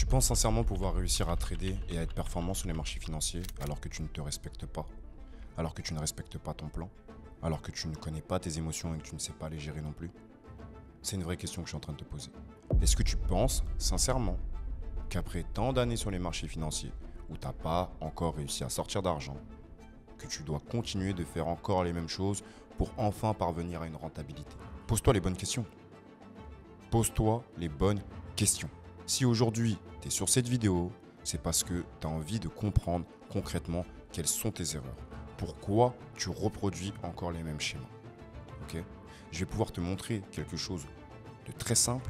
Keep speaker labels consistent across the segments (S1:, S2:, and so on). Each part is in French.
S1: Tu penses sincèrement pouvoir réussir à trader et à être performant sur les marchés financiers alors que tu ne te respectes pas, alors que tu ne respectes pas ton plan, alors que tu ne connais pas tes émotions et que tu ne sais pas les gérer non plus? C'est une vraie question que je suis en train de te poser. Est-ce que tu penses sincèrement qu'après tant d'années sur les marchés financiers où tu n'as pas encore réussi à sortir d'argent, que tu dois continuer de faire encore les mêmes choses pour enfin parvenir à une rentabilité? Pose-toi les bonnes questions. Pose-toi les bonnes questions. Si aujourd'hui tu es sur cette vidéo, c'est parce que tu as envie de comprendre concrètement quelles sont tes erreurs. Pourquoi tu reproduis encore les mêmes schémas. Ok? Je vais pouvoir te montrer quelque chose de très simple,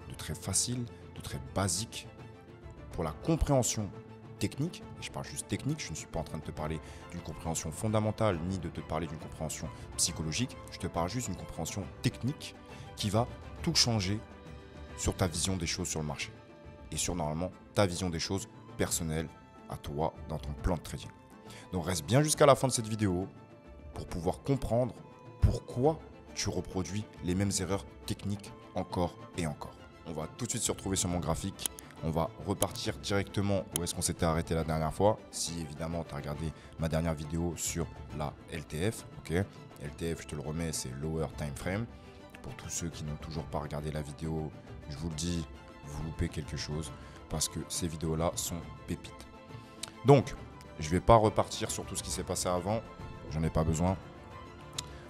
S1: de très facile, de très basique pour la compréhension technique. Et je parle juste technique, je ne suis pas en train de te parler d'une compréhension fondamentale ni de te parler d'une compréhension psychologique. Je te parle juste d'une compréhension technique qui va tout changer sur ta vision des choses sur le marché et sur normalement ta vision des choses personnelles à toi dans ton plan de trading. Donc reste bien jusqu'à la fin de cette vidéo pour pouvoir comprendre pourquoi tu reproduis les mêmes erreurs techniques encore et encore. On va tout de suite se retrouver sur mon graphique. On va repartir directement où est-ce qu'on s'était arrêté la dernière fois. Si évidemment tu as regardé ma dernière vidéo sur la LTF. Ok, LTF, je te le remets, c'est Lower Time Frame. Pour tous ceux qui n'ont toujours pas regardé la vidéo, je vous le dis, vous loupez quelque chose parce que ces vidéos-là sont pépites. Donc, je ne vais pas repartir sur tout ce qui s'est passé avant. J'en ai pas besoin.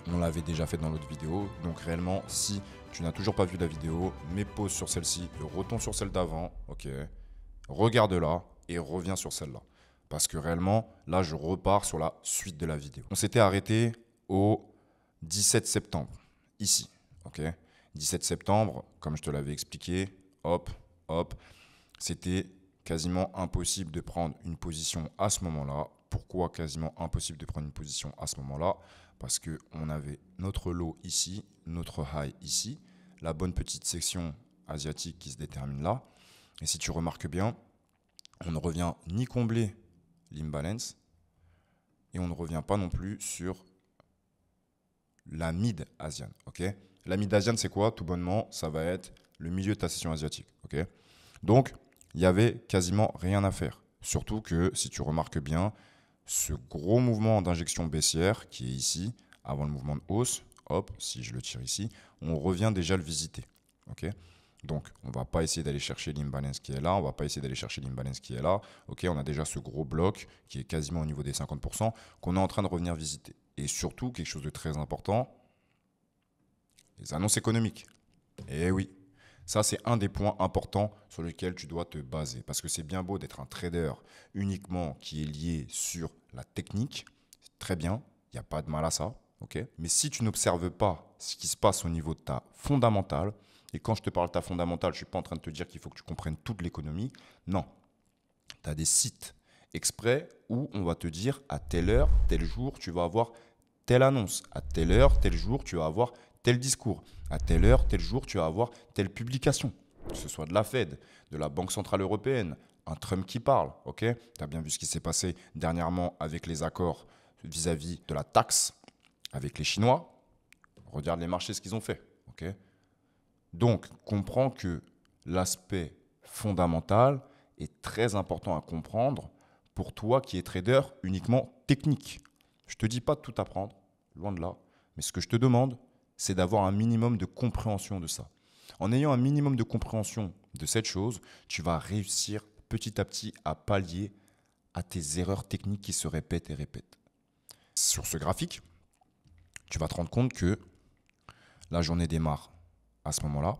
S1: On l'avait déjà fait dans l'autre vidéo. Donc réellement, si tu n'as toujours pas vu la vidéo, mets pause sur celle-ci et retourne sur celle d'avant. Ok. Regarde-la et reviens sur celle-là. Parce que réellement, là, je repars sur la suite de la vidéo. On s'était arrêté au 17 septembre, ici. Ok. 17 septembre, comme je te l'avais expliqué, hop, c'était quasiment impossible de prendre une position à ce moment-là. Pourquoi quasiment impossible de prendre une position à ce moment-là? Parce qu'on avait notre low ici, notre high ici, la bonne petite section asiatique qui se détermine là. Et si tu remarques bien, on ne revient ni combler l'imbalance et on ne revient pas non plus sur la mid asienne. Okay, la mid asienne, c'est quoi? Tout bonnement, ça va être le milieu de ta session asiatique. Okay, donc, il n'y avait quasiment rien à faire. Surtout que, si tu remarques bien, ce gros mouvement d'injection baissière qui est ici, avant le mouvement de hausse, hop, si je le tire ici, on revient déjà le visiter. Okay, donc, on ne va pas essayer d'aller chercher l'imbalance qui est là, on ne va pas essayer d'aller chercher l'imbalance qui est là. Okay, on a déjà ce gros bloc qui est quasiment au niveau des 50% qu'on est en train de revenir visiter. Et surtout, quelque chose de très important, les annonces économiques. Eh oui, ça c'est un des points importants sur lesquels tu dois te baser. Parce que c'est bien beau d'être un trader uniquement qui est lié sur la technique. C'est très bien, il n'y a pas de mal à ça. Okay, mais si tu n'observes pas ce qui se passe au niveau de ta fondamentale, et quand je te parle de ta fondamentale, je ne suis pas en train de te dire qu'il faut que tu comprennes toute l'économie. Non, tu as des sites exprès où on va te dire à telle heure, tel jour, tu vas avoir telle annonce. À telle heure, tel jour, tu vas avoir tel discours. À telle heure, tel jour, tu vas avoir telle publication. Que ce soit de la Fed, de la Banque Centrale Européenne, un Trump qui parle. Ok, tu as bien vu ce qui s'est passé dernièrement avec les accords vis-à-vis de la taxe avec les Chinois. Regarde les marchés, ce qu'ils ont fait. Ok, donc, comprends que l'aspect fondamental est très important à comprendre pour toi qui es trader uniquement technique. Je ne te dis pas de tout apprendre, loin de là, mais ce que je te demande, c'est d'avoir un minimum de compréhension de ça. En ayant un minimum de compréhension de cette chose, tu vas réussir petit à petit à pallier à tes erreurs techniques qui se répètent et répètent. Sur ce graphique, tu vas te rendre compte que la journée démarre à ce moment-là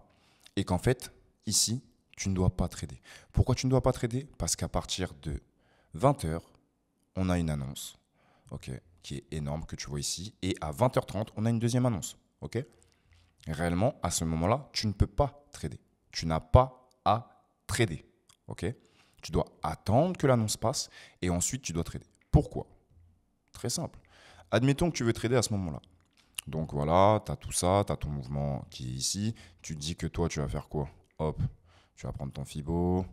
S1: et qu'en fait, ici, tu ne dois pas trader. Pourquoi tu ne dois pas trader? Parce qu'à partir de 20h, on a une annonce qui est énorme que tu vois ici et à 20h30, on a une deuxième annonce. Réellement, à ce moment-là, tu ne peux pas trader. Tu n'as pas à trader. Tu dois attendre que l'annonce passe et ensuite tu dois trader. Pourquoi? Très simple. Admettons que tu veux trader à ce moment-là. Donc voilà, tu as tout ça, tu as ton mouvement qui est ici. Tu te dis que toi, tu vas faire quoi? Hop, tu vas prendre ton Fibo.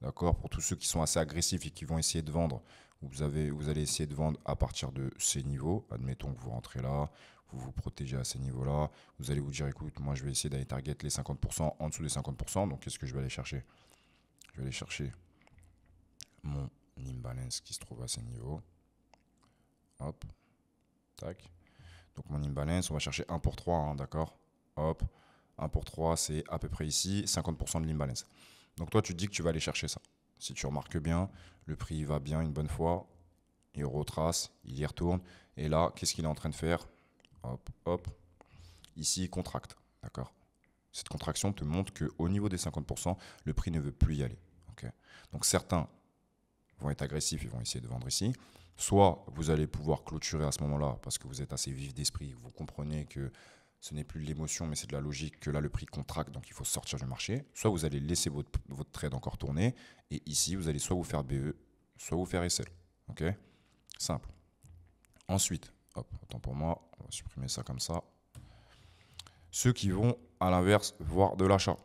S1: D'accord? Pour tous ceux qui sont assez agressifs et qui vont essayer de vendre, vous allez essayer de vendre à partir de ces niveaux. Admettons que vous rentrez là, vous vous protégez à ces niveaux-là. Vous allez vous dire, écoute, moi, je vais essayer d'aller target les 50% en dessous des 50%. Donc, qu'est-ce que je vais aller chercher? Je vais aller chercher mon imbalance qui se trouve à ces niveaux. Hop, tac. Donc mon imbalance, on va chercher 1 pour 3, hein, d'accord? Hop, 1 pour 3, c'est à peu près ici, 50% de l'imbalance. Donc toi, tu te dis que tu vas aller chercher ça. Si tu remarques bien, le prix va bien une bonne fois, il retrace, il y retourne, et là, qu'est-ce qu'il est en train de faire? Hop, hop, ici, il contracte, d'accord? Cette contraction te montre qu'au niveau des 50%, le prix ne veut plus y aller. Okay. Donc certains vont être agressifs, ils vont essayer de vendre ici. Soit vous allez pouvoir clôturer à ce moment-là parce que vous êtes assez vif d'esprit, vous comprenez que ce n'est plus de l'émotion mais c'est de la logique, que là le prix contracte donc il faut sortir du marché. Soit vous allez laisser votre trade encore tourner et ici vous allez soit vous faire BE, soit vous faire SL. Ok, simple. Ensuite, hop, autant pour moi, on va supprimer ça comme ça. Ceux qui vont à l'inverse voir de l'achat.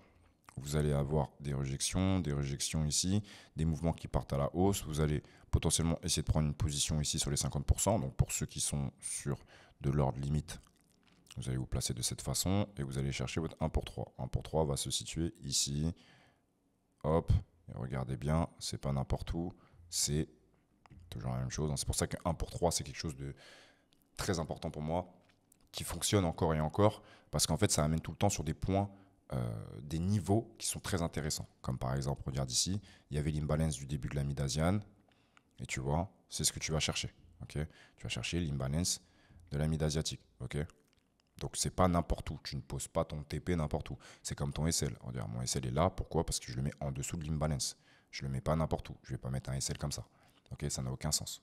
S1: Vous allez avoir des réjections ici, des mouvements qui partent à la hausse. Vous allez potentiellement essayer de prendre une position ici sur les 50%. Donc pour ceux qui sont sur de l'ordre limite, vous allez vous placer de cette façon et vous allez chercher votre 1 pour 3. 1 pour 3 va se situer ici. Hop, et regardez bien, c'est pas n'importe où, c'est toujours la même chose. C'est pour ça que 1 pour 3, c'est quelque chose de très important pour moi, qui fonctionne encore et encore, parce qu'en fait, ça amène tout le temps sur des points, des niveaux qui sont très intéressants. Comme par exemple, regarde ici, il y avait l'imbalance du début de la mid-asiane, et tu vois, c'est ce que tu vas chercher. Okay, tu vas chercher l'imbalance de la mid-asiatique. Okay, donc, c'est pas n'importe où. Tu ne poses pas ton TP n'importe où. C'est comme ton SL. On va dire, mon SL est là. Pourquoi? Parce que je le mets en dessous de l'imbalance. Je ne le mets pas n'importe où. Je ne vais pas mettre un SL comme ça. Okay, ça n'a aucun sens.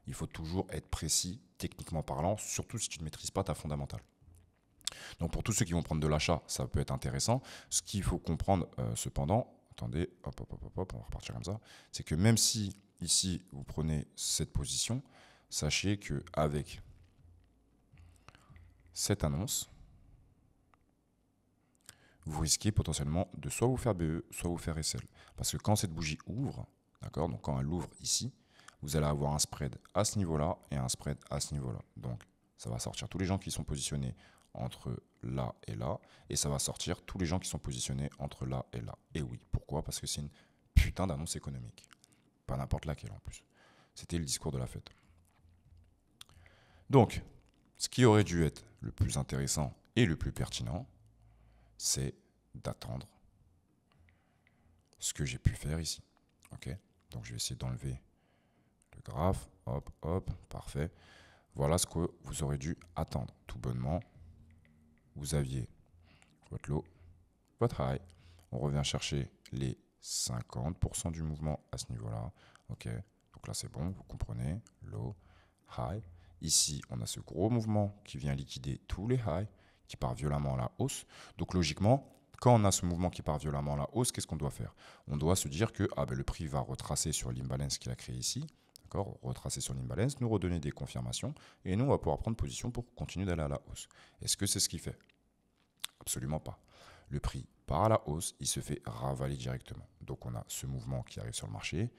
S1: Il faut toujours être précis, techniquement parlant, surtout si tu ne maîtrises pas ta fondamentale. Donc pour tous ceux qui vont prendre de l'achat, ça peut être intéressant. Ce qu'il faut comprendre cependant, attendez, hop, on va repartir comme ça, c'est que même si ici vous prenez cette position, sachez qu'avec cette annonce, vous risquez potentiellement de soit vous faire BE, soit vous faire SL. Parce que quand cette bougie ouvre, d'accord, donc quand elle ouvre ici, vous allez avoir un spread à ce niveau-là et un spread à ce niveau-là. Donc, ça va sortir tous les gens qui sont positionnés entre là et là, et ça va sortir tous les gens qui sont positionnés entre là et là. Et oui, pourquoi? Parce que c'est une putain d'annonce économique. Pas n'importe laquelle en plus. C'était le discours de la fête. Donc, ce qui aurait dû être le plus intéressant et le plus pertinent, c'est d'attendre ce que j'ai pu faire ici. Ok, donc je vais essayer d'enlever le graphe. Hop, hop, parfait. Voilà ce que vous aurez dû attendre. Tout bonnement, vous aviez votre low, votre high. On revient chercher les 50% du mouvement à ce niveau-là. Ok, donc là c'est bon, vous comprenez. Low, high. Ici, on a ce gros mouvement qui vient liquider tous les highs, qui part violemment à la hausse. Donc logiquement, quand on a ce mouvement qui part violemment à la hausse, qu'est-ce qu'on doit faire? On doit se dire que le prix va retracer sur l'imbalance qu'il a créé ici, d'accord, retracer sur l'imbalance, nous redonner des confirmations, et nous, on va pouvoir prendre position pour continuer d'aller à la hausse. Est-ce que c'est ce qu'il fait? Absolument pas. Le prix part à la hausse, il se fait ravaler directement. Donc on a ce mouvement qui arrive sur le marché,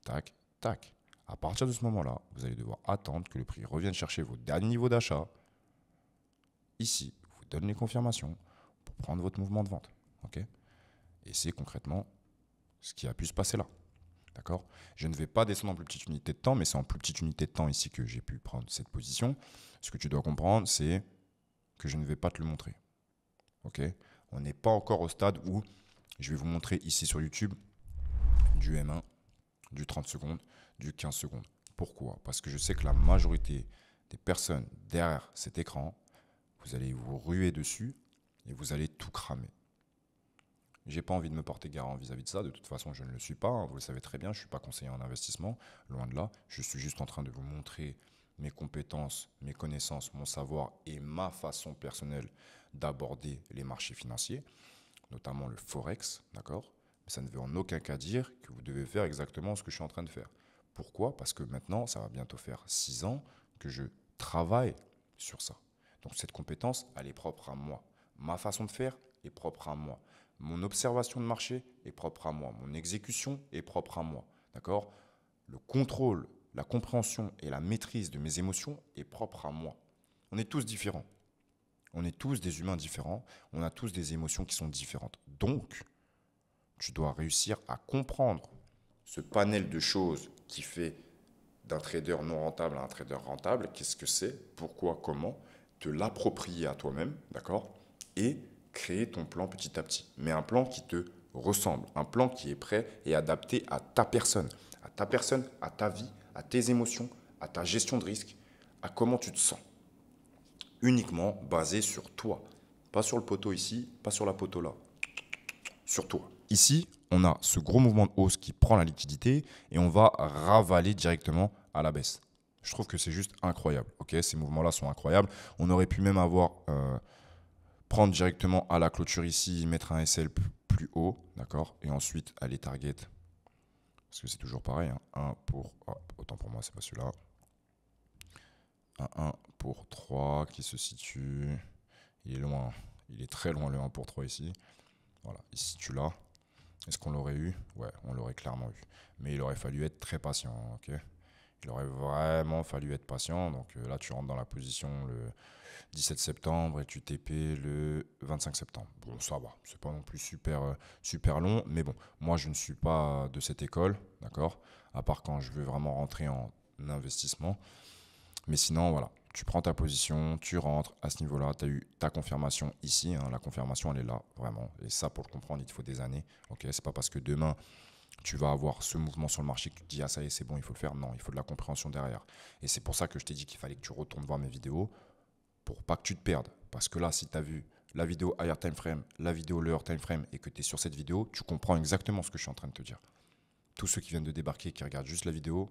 S1: tac, tac. À partir de ce moment-là, vous allez devoir attendre que le prix revienne chercher vos derniers niveaux d'achat. Ici, vous donne les confirmations pour prendre votre mouvement de vente. Okay, et c'est concrètement ce qui a pu se passer là. D'accord? Je ne vais pas descendre en plus petite unité de temps, mais c'est en plus petite unité de temps ici que j'ai pu prendre cette position. Ce que tu dois comprendre, c'est que je ne vais pas te le montrer. Okay, on n'est pas encore au stade où je vais vous montrer ici sur YouTube du M1, du 30 secondes, du 15 secondes. Pourquoi? Parce que je sais que la majorité des personnes derrière cet écran, vous allez vous ruer dessus et vous allez tout cramer. J'ai pas envie de me porter garant vis-à-vis de ça. De toute façon, je ne le suis pas. Vous le savez très bien, je ne suis pas conseiller en investissement. Loin de là. Je suis juste en train de vous montrer mes compétences, mes connaissances, mon savoir et ma façon personnelle d'aborder les marchés financiers, notamment le Forex. D'accord? Mais ça ne veut en aucun cas dire que vous devez faire exactement ce que je suis en train de faire. Pourquoi? Parce que maintenant, ça va bientôt faire 6 ans que je travaille sur ça. Donc cette compétence, elle est propre à moi. Ma façon de faire est propre à moi. Mon observation de marché est propre à moi. Mon exécution est propre à moi. D'accord? Le contrôle, la compréhension et la maîtrise de mes émotions est propre à moi. On est tous différents. On est tous des humains différents. On a tous des émotions qui sont différentes. Donc, Tu dois réussir à comprendre ce panel de choses qui fait d'un trader non rentable à un trader rentable. Qu'est-ce que c'est? Pourquoi? Comment? Te l'approprier à toi-même, d'accord? Et créer ton plan petit à petit. Mais un plan qui te ressemble, un plan qui est prêt et adapté à ta personne, à ta vie, à tes émotions, à ta gestion de risque, à comment tu te sens. Uniquement basé sur toi. Pas sur le poteau ici, pas sur la poteau là. Sur toi. Ici, on a ce gros mouvement de hausse qui prend la liquidité et on va ravaler directement à la baisse. Je trouve que c'est juste incroyable. Ok, ces mouvements-là sont incroyables. On aurait pu même prendre directement à la clôture ici, mettre un SL plus haut, d'accord, et ensuite aller target. Parce que c'est toujours pareil. Hein. 1 pour... autant pour moi, c'est pas celui-là. Un 1 pour 3 qui se situe... Il est loin. Il est très loin le 1 pour 3 ici. Voilà, ici tu l'as. Est-ce qu'on l'aurait eu? Ouais, on l'aurait clairement eu. Mais il aurait fallu être très patient, ok? Il aurait vraiment fallu être patient. Donc là, tu rentres dans la position le 17 septembre et tu TP le 25 septembre. Bon, ça va. C'est pas non plus super long. Mais bon, moi, je ne suis pas de cette école, d'accord? À part quand je veux vraiment rentrer en investissement. Mais sinon, voilà. Tu prends ta position, tu rentres à ce niveau-là, tu as eu ta confirmation ici, hein, la confirmation elle est là, vraiment. Et ça, pour le comprendre, il te faut des années. Okay, c'est pas parce que demain, tu vas avoir ce mouvement sur le marché que tu te dis, ah ça y est, c'est bon, il faut le faire. Non, il faut de la compréhension derrière. Et c'est pour ça que je t'ai dit qu'il fallait que tu retournes voir mes vidéos pour pas que tu te perdes. Parce que là, si tu as vu la vidéo higher time frame, la vidéo lower time frame et que tu es sur cette vidéo, tu comprends exactement ce que je suis en train de te dire. Tous ceux qui viennent de débarquer, qui regardent juste la vidéo,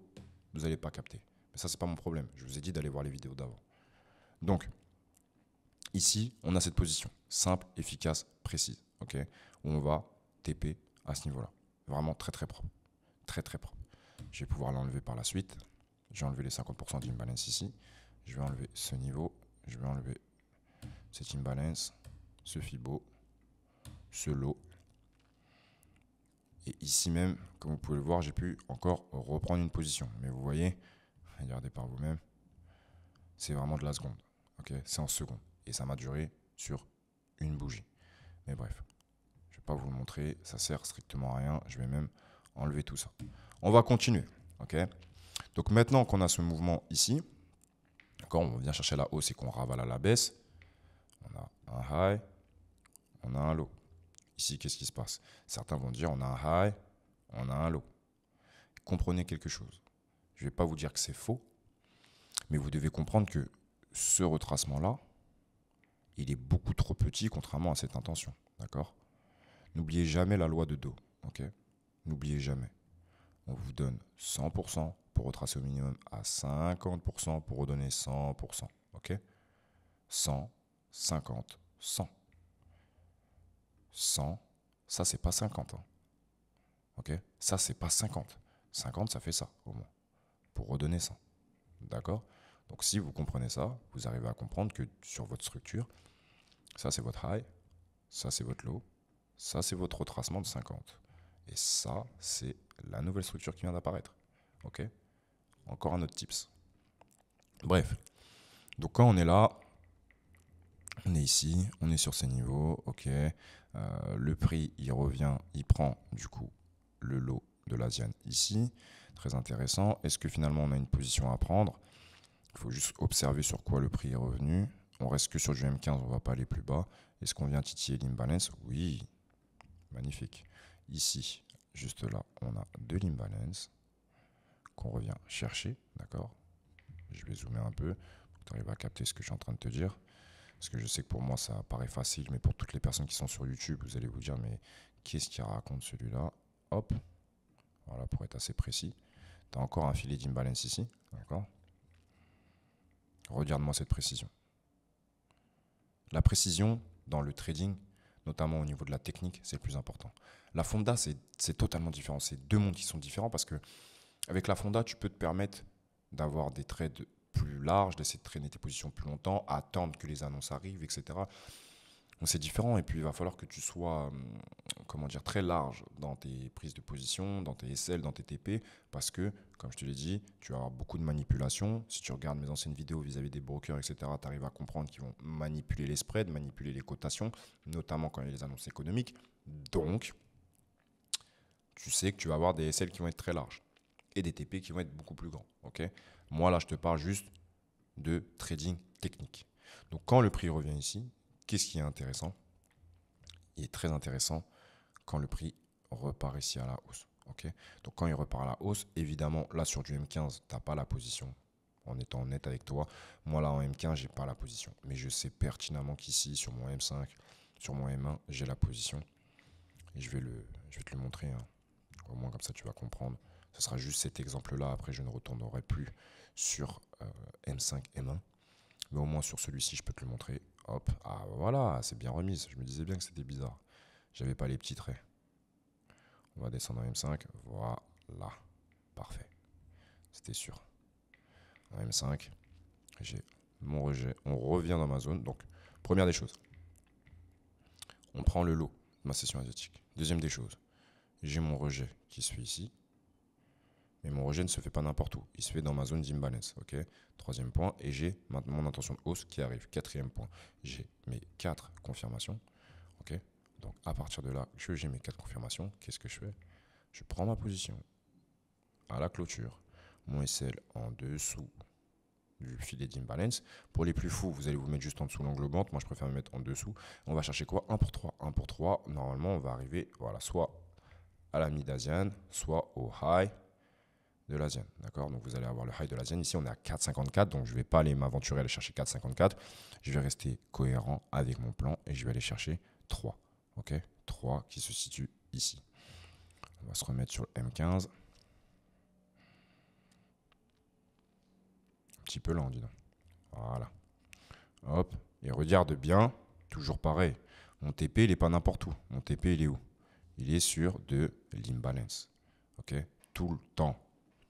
S1: vous n'allez pas capter. Mais ça, c'est pas mon problème. Je vous ai dit d'aller voir les vidéos d'avant. Donc, ici, on a cette position simple, efficace, précise, ok, où on va TP à ce niveau-là. Vraiment très très propre. Très très propre. Je vais pouvoir l'enlever par la suite. Je vais enlever les 50% d'imbalance ici. Je vais enlever ce niveau. Je vais enlever cet imbalance, ce Fibo, ce lot. Et ici même, comme vous pouvez le voir, j'ai pu encore reprendre une position. Mais vous voyez, regardez par vous-même, c'est vraiment de la seconde. Okay, c'est en seconde. Et ça m'a duré sur une bougie. Mais bref, je ne vais pas vous le montrer. Ça sert strictement à rien. Je vais même enlever tout ça. On va continuer. Okay, donc maintenant qu'on a ce mouvement ici, quand on vient chercher la hausse et qu'on ravale à la baisse, on a un high, on a un low. Ici, qu'est-ce qui se passe? Certains vont dire on a un high, on a un low. Comprenez quelque chose. Je ne vais pas vous dire que c'est faux, mais vous devez comprendre que ce retracement-là, il est beaucoup trop petit contrairement à cette intention. D'accord? N'oubliez jamais la loi de Do. Okay? N'oubliez jamais. On vous donne 100% pour retracer au minimum à 50% pour redonner 100%. Ok? 100, 50, 100. 100, ça c'est pas 50. Hein. Ok? Ça c'est pas 50. 50 ça fait ça au moins. Pour redonner 100. D'accord? Donc si vous comprenez ça, vous arrivez à comprendre que sur votre structure, ça c'est votre high, ça c'est votre low, ça c'est votre retracement de 50. Et ça c'est la nouvelle structure qui vient d'apparaître. Ok? Encore un autre tips. Bref. Donc quand on est là, on est ici, on est sur ces niveaux, ok. Le prix, il revient, il prend du coup le lot de l'Asian ici. Très intéressant. Est-ce que finalement on a une position à prendre? Il faut juste observer sur quoi le prix est revenu. On reste que sur du M15, on ne va pas aller plus bas. Est-ce qu'on vient titiller l'imbalance? Oui, magnifique. Ici, juste là, on a de l'imbalance qu'on revient chercher, d'accord? Je vais zoomer un peu pour que tu arrives à capter ce que je suis en train de te dire. Parce que je sais que pour moi, ça paraît facile, mais pour toutes les personnes qui sont sur YouTube, vous allez vous dire, mais qu'est-ce qu'il raconte celui-là? Hop, voilà, pour être assez précis. Tu as encore un filet d'imbalance ici, d'accord? Regarde-moi cette précision. La précision dans le trading, notamment au niveau de la technique, c'est le plus important. La fonda, c'est totalement différent. C'est deux mondes qui sont différents parce que avec la fonda, tu peux te permettre d'avoir des trades plus larges, d'essayer de traîner tes positions plus longtemps, attendre que les annonces arrivent, etc. Donc c'est différent et puis il va falloir que tu sois comment dire, très large dans tes prises de position, dans tes SL, dans tes TP, parce que, comme je te l'ai dit, tu vas avoir beaucoup de manipulation. Si tu regardes mes anciennes vidéos vis-à-vis des brokers, etc., tu arrives à comprendre qu'ils vont manipuler les spreads, manipuler les cotations, notamment quand il y a les annonces économiques. Donc, tu sais que tu vas avoir des SL qui vont être très larges et des TP qui vont être beaucoup plus grands. Ok. Moi, là, je te parle juste de trading technique. Donc, quand le prix revient ici, qu'est-ce qui est intéressant? Il est très intéressant quand le prix repart ici à la hausse. Ok. Donc, quand il repart à la hausse, évidemment, là, sur du M15, tu n'as pas la position. En étant honnête avec toi, moi, là, en M15, j'ai pas la position. Mais je sais pertinemment qu'ici, sur mon M5, sur mon M1, j'ai la position. Et je vais te le montrer. Hein. Au moins, comme ça, tu vas comprendre. Ce sera juste cet exemple-là. Après, je ne retournerai plus sur M5, M1. Mais au moins, sur celui-ci, je peux te le montrer. Hop. Ah, voilà, c'est bien remise. Je me disais bien que c'était bizarre. J'avais pas les petits traits. On va descendre en M5. Voilà. Parfait. C'était sûr. En M5, j'ai mon rejet. On revient dans ma zone. Donc, première des choses. On prend le lot de ma session asiatique. Deuxième des choses. J'ai mon rejet qui se fait ici. Mais mon rejet ne se fait pas n'importe où. Il se fait dans ma zone d'imbalance. Ok. Troisième point. Et j'ai mon intention de hausse qui arrive. Quatrième point. J'ai mes 4 confirmations. Ok. Donc à partir de là, j'ai mes 4 confirmations. Qu'est-ce que je fais? Je prends ma position à la clôture. Mon SL en dessous du filet d'imbalance. Pour les plus fous, vous allez vous mettre juste en dessous l'englobante. Moi, je préfère me mettre en dessous. On va chercher quoi? 1 pour 3. 1 pour 3. Normalement, on va arriver voilà, soit à la mid-asienne, soit au high de l'Asian, d'accord? Donc vous allez avoir le high de l'Asian. Ici, on est à 4,54, donc je ne vais pas aller m'aventurer à aller chercher 4,54. Je vais rester cohérent avec mon plan et je vais aller chercher 3, ok? 3 qui se situe ici. On va se remettre sur le M15. Un petit peu lent, dis donc. Voilà. Hop, et regarde bien, toujours pareil. Mon TP, il n'est pas n'importe où. Mon TP, il est où? Il est sur de l'imbalance, ok? Tout le temps.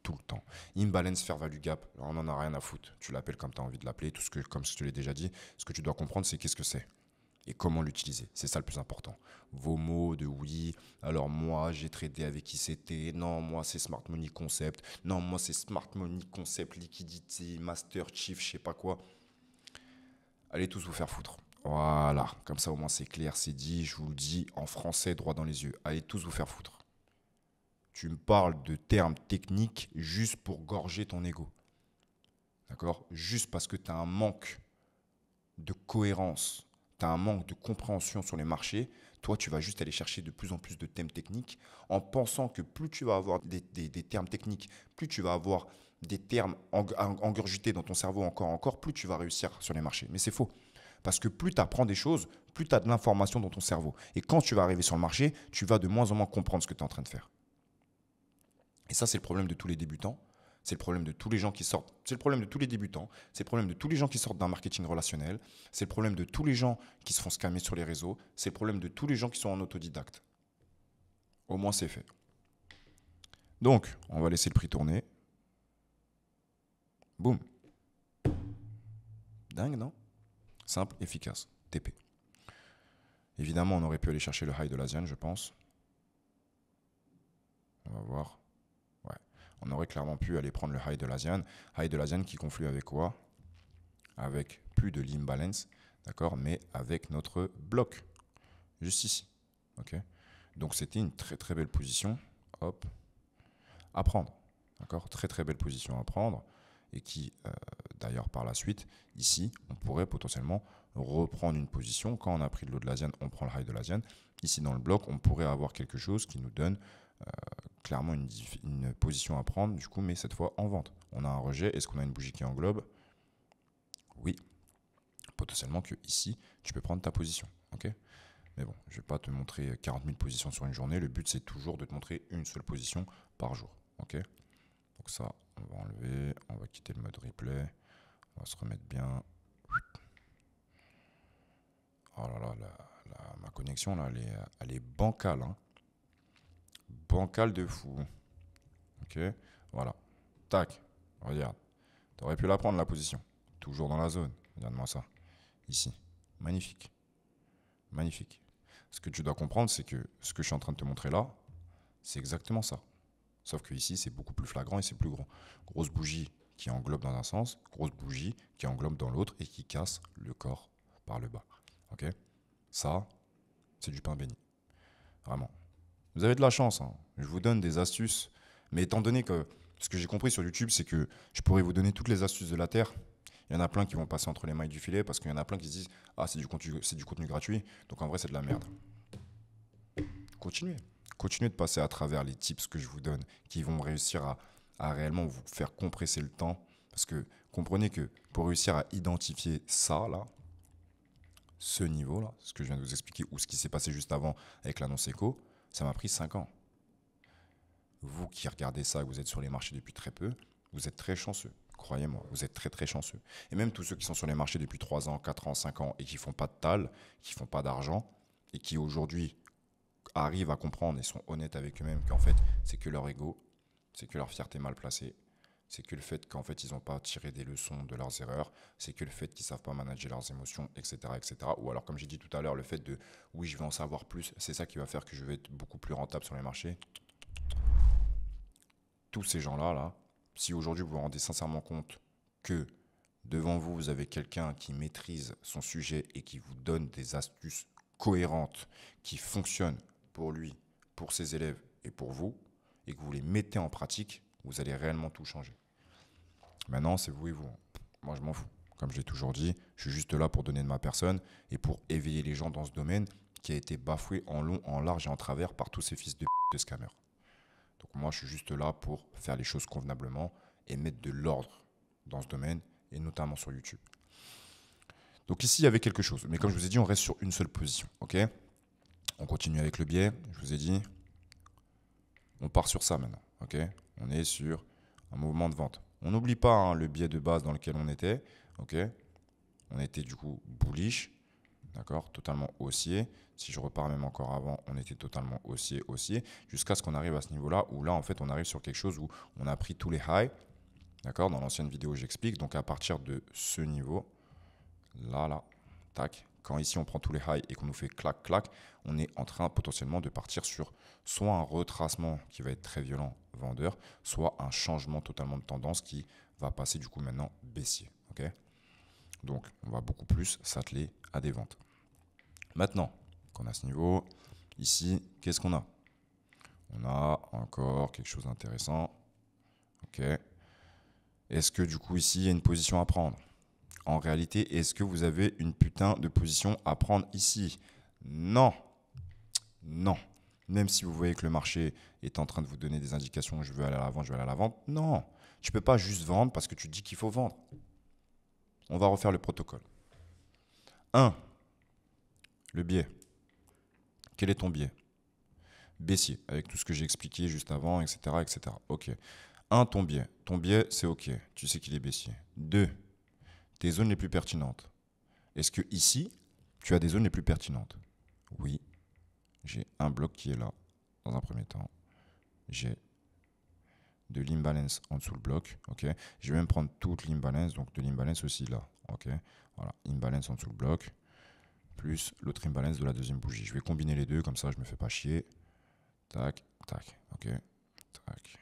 S1: Tout le temps. Imbalance, fair value gap, on n'en a rien à foutre. Tu l'appelles comme tu as envie de l'appeler. Comme je te l'ai déjà dit, ce que tu dois comprendre, c'est qu'est-ce que c'est et comment l'utiliser. C'est ça le plus important. Vos mots de oui, alors moi, j'ai tradé avec ICT. Non, moi, c'est Smart Money Concept. Non, moi, c'est Smart Money Concept, liquidité, Master Chief, je sais pas quoi. Allez tous vous faire foutre. Voilà. Comme ça, au moins, c'est clair, c'est dit. Je vous le dis en français, droit dans les yeux. Allez tous vous faire foutre. Tu me parles de termes techniques juste pour gorger ton ego. D'accord? Juste parce que tu as un manque de cohérence, tu as un manque de compréhension sur les marchés, toi, tu vas juste aller chercher de plus en plus de thèmes techniques en pensant que plus tu vas avoir des termes techniques, plus tu vas avoir des termes engurgités dans ton cerveau encore, plus tu vas réussir sur les marchés. Mais c'est faux. Parce que plus tu apprends des choses, plus tu as de l'information dans ton cerveau. Et quand tu vas arriver sur le marché, tu vas de moins en moins comprendre ce que tu es en train de faire. Et ça, c'est le problème de tous les débutants. C'est le problème de tous les gens qui sortent. C'est le problème de tous les débutants. C'est le problème de tous les gens qui sortent d'un marketing relationnel. C'est le problème de tous les gens qui se font scammer sur les réseaux. C'est le problème de tous les gens qui sont en autodidacte. Au moins, c'est fait. Donc, on va laisser le prix tourner. Boum. Dingue, non? Simple, efficace. TP. Évidemment, on aurait pu aller chercher le high de l'Asian, je pense. On va voir. Ouais. On aurait clairement pu aller prendre le high de l'Asian. High de l'Asian qui conflue avec quoi? Avec plus de l'imbalance, d'accord, mais avec notre bloc, juste ici. Ok. Donc c'était une très très belle position. Hop. À prendre. D'accord. Très très belle position à prendre. Et qui, d'ailleurs, par la suite, ici, on pourrait potentiellement reprendre une position. Quand on a pris de l'eau de l'Asian, on prend le high de l'Asian. Ici, dans le bloc, on pourrait avoir quelque chose qui nous donne clairement une position à prendre, du coup, mais cette fois en vente. On a un rejet. Est-ce qu'on a une bougie qui englobe? Oui. Potentiellement que ici, tu peux prendre ta position. Ok. Mais bon, je ne vais pas te montrer 40 000 positions sur une journée. Le but, c'est toujours de te montrer une seule position par jour. Ok. Donc ça, on va enlever. On va quitter le mode replay. On va se remettre bien. Oh là là, ma connexion, là, elle est bancale. Hein. Bancale de fou. Ok. Voilà. Tac. Regarde. Tu aurais pu la prendre, la position. Toujours dans la zone. Regarde-moi ça. Ici. Magnifique. Magnifique. Ce que tu dois comprendre, c'est que ce que je suis en train de te montrer là, c'est exactement ça. Sauf que ici, c'est beaucoup plus flagrant et c'est plus grand. Grosse bougie qui englobe dans un sens, grosse bougie qui englobe dans l'autre et qui casse le corps par le bas. Ok. Ça, c'est du pain béni. Vraiment. Vous avez de la chance. Hein. Je vous donne des astuces. Mais étant donné que ce que j'ai compris sur YouTube, c'est que je pourrais vous donner toutes les astuces de la Terre. Il y en a plein qui vont passer entre les mailles du filet parce qu'il y en a plein qui se disent ah, c'est du contenu gratuit. Donc en vrai, c'est de la merde. Continuez. Continuez de passer à travers les tips que je vous donne qui vont réussir à réellement vous faire compresser le temps. Parce que comprenez que pour réussir à identifier ça, là, ce niveau-là, ce que je viens de vous expliquer, ou ce qui s'est passé juste avant avec l'annonce éco, ça m'a pris 5 ans. Vous qui regardez ça, vous êtes sur les marchés depuis très peu, vous êtes très chanceux. Croyez-moi, vous êtes très très chanceux. Et même tous ceux qui sont sur les marchés depuis 3 ans, 4 ans, 5 ans et qui ne font pas de tal, qui ne font pas d'argent et qui aujourd'hui arrivent à comprendre et sont honnêtes avec eux-mêmes qu'en fait, c'est que leur ego, c'est que leur fierté mal placée, c'est que le fait qu'en fait, ils n'ont pas tiré des leçons de leurs erreurs, c'est que le fait qu'ils ne savent pas manager leurs émotions, etc., etc. Ou alors, comme j'ai dit tout à l'heure, le fait de « oui, je vais en savoir plus », c'est ça qui va faire que je vais être beaucoup plus rentable sur les marchés. Tous ces gens-là, là, si aujourd'hui vous vous rendez sincèrement compte que devant vous, vous avez quelqu'un qui maîtrise son sujet et qui vous donne des astuces cohérentes, qui fonctionnent pour lui, pour ses élèves et pour vous, et que vous les mettez en pratique, vous allez réellement tout changer. Maintenant, c'est vous et vous. Moi, je m'en fous. Comme je l'ai toujours dit, je suis juste là pour donner de ma personne et pour éveiller les gens dans ce domaine qui a été bafoué en long, en large et en travers par tous ces fils de scammers. Donc moi, je suis juste là pour faire les choses convenablement et mettre de l'ordre dans ce domaine, et notamment sur YouTube. Donc ici, il y avait quelque chose. Mais comme je vous ai dit, on reste sur une seule position. Ok ? On continue avec le biais. Je vous ai dit, on part sur ça maintenant. Ok ? On est sur un mouvement de vente. On n'oublie pas le biais de base dans lequel on était. Ok ? On était du coup bullish. D'accord, totalement haussier. Si je repars même encore avant, on était totalement haussier, jusqu'à ce qu'on arrive à ce niveau-là, où là, en fait, on arrive sur quelque chose où on a pris tous les highs. D'accord, dans l'ancienne vidéo, j'explique. Donc, à partir de ce niveau, là, tac. Quand ici, on prend tous les highs et qu'on nous fait clac, clac, on est en train potentiellement de partir sur soit un retracement qui va être très violent, vendeur, soit un changement totalement de tendance qui va passer du coup maintenant baissier. Ok ? Donc, on va beaucoup plus s'atteler à des ventes. Maintenant qu'on a ce niveau, ici, qu'est-ce qu'on a ? On a encore quelque chose d'intéressant. Ok. Est-ce que du coup, ici, il y a une position à prendre ? En réalité, est-ce que vous avez une putain de position à prendre ici ? Non. Non. Même si vous voyez que le marché est en train de vous donner des indications, je veux aller à la vente, je veux aller à la vente. Non. Tu ne peux pas juste vendre parce que tu dis qu'il faut vendre. On va refaire le protocole. 1. Le biais. Quel est ton biais ? Baissier, avec tout ce que j'ai expliqué juste avant, etc., etc. Ok. 1. Ton biais. Ton biais, c'est ok. Tu sais qu'il est baissier. 2. Tes zones les plus pertinentes. Est-ce que ici, tu as des zones les plus pertinentes ? Oui. J'ai un bloc qui est là, dans un premier temps. J'ai de l'imbalance en dessous le bloc. Ok. Je vais même prendre toute l'imbalance, donc de l'imbalance aussi là. Ok. Voilà. Imbalance en dessous le bloc. Plus l'autre imbalance de la deuxième bougie. Je vais combiner les deux, comme ça je me fais pas chier. Tac, tac, ok. Tac.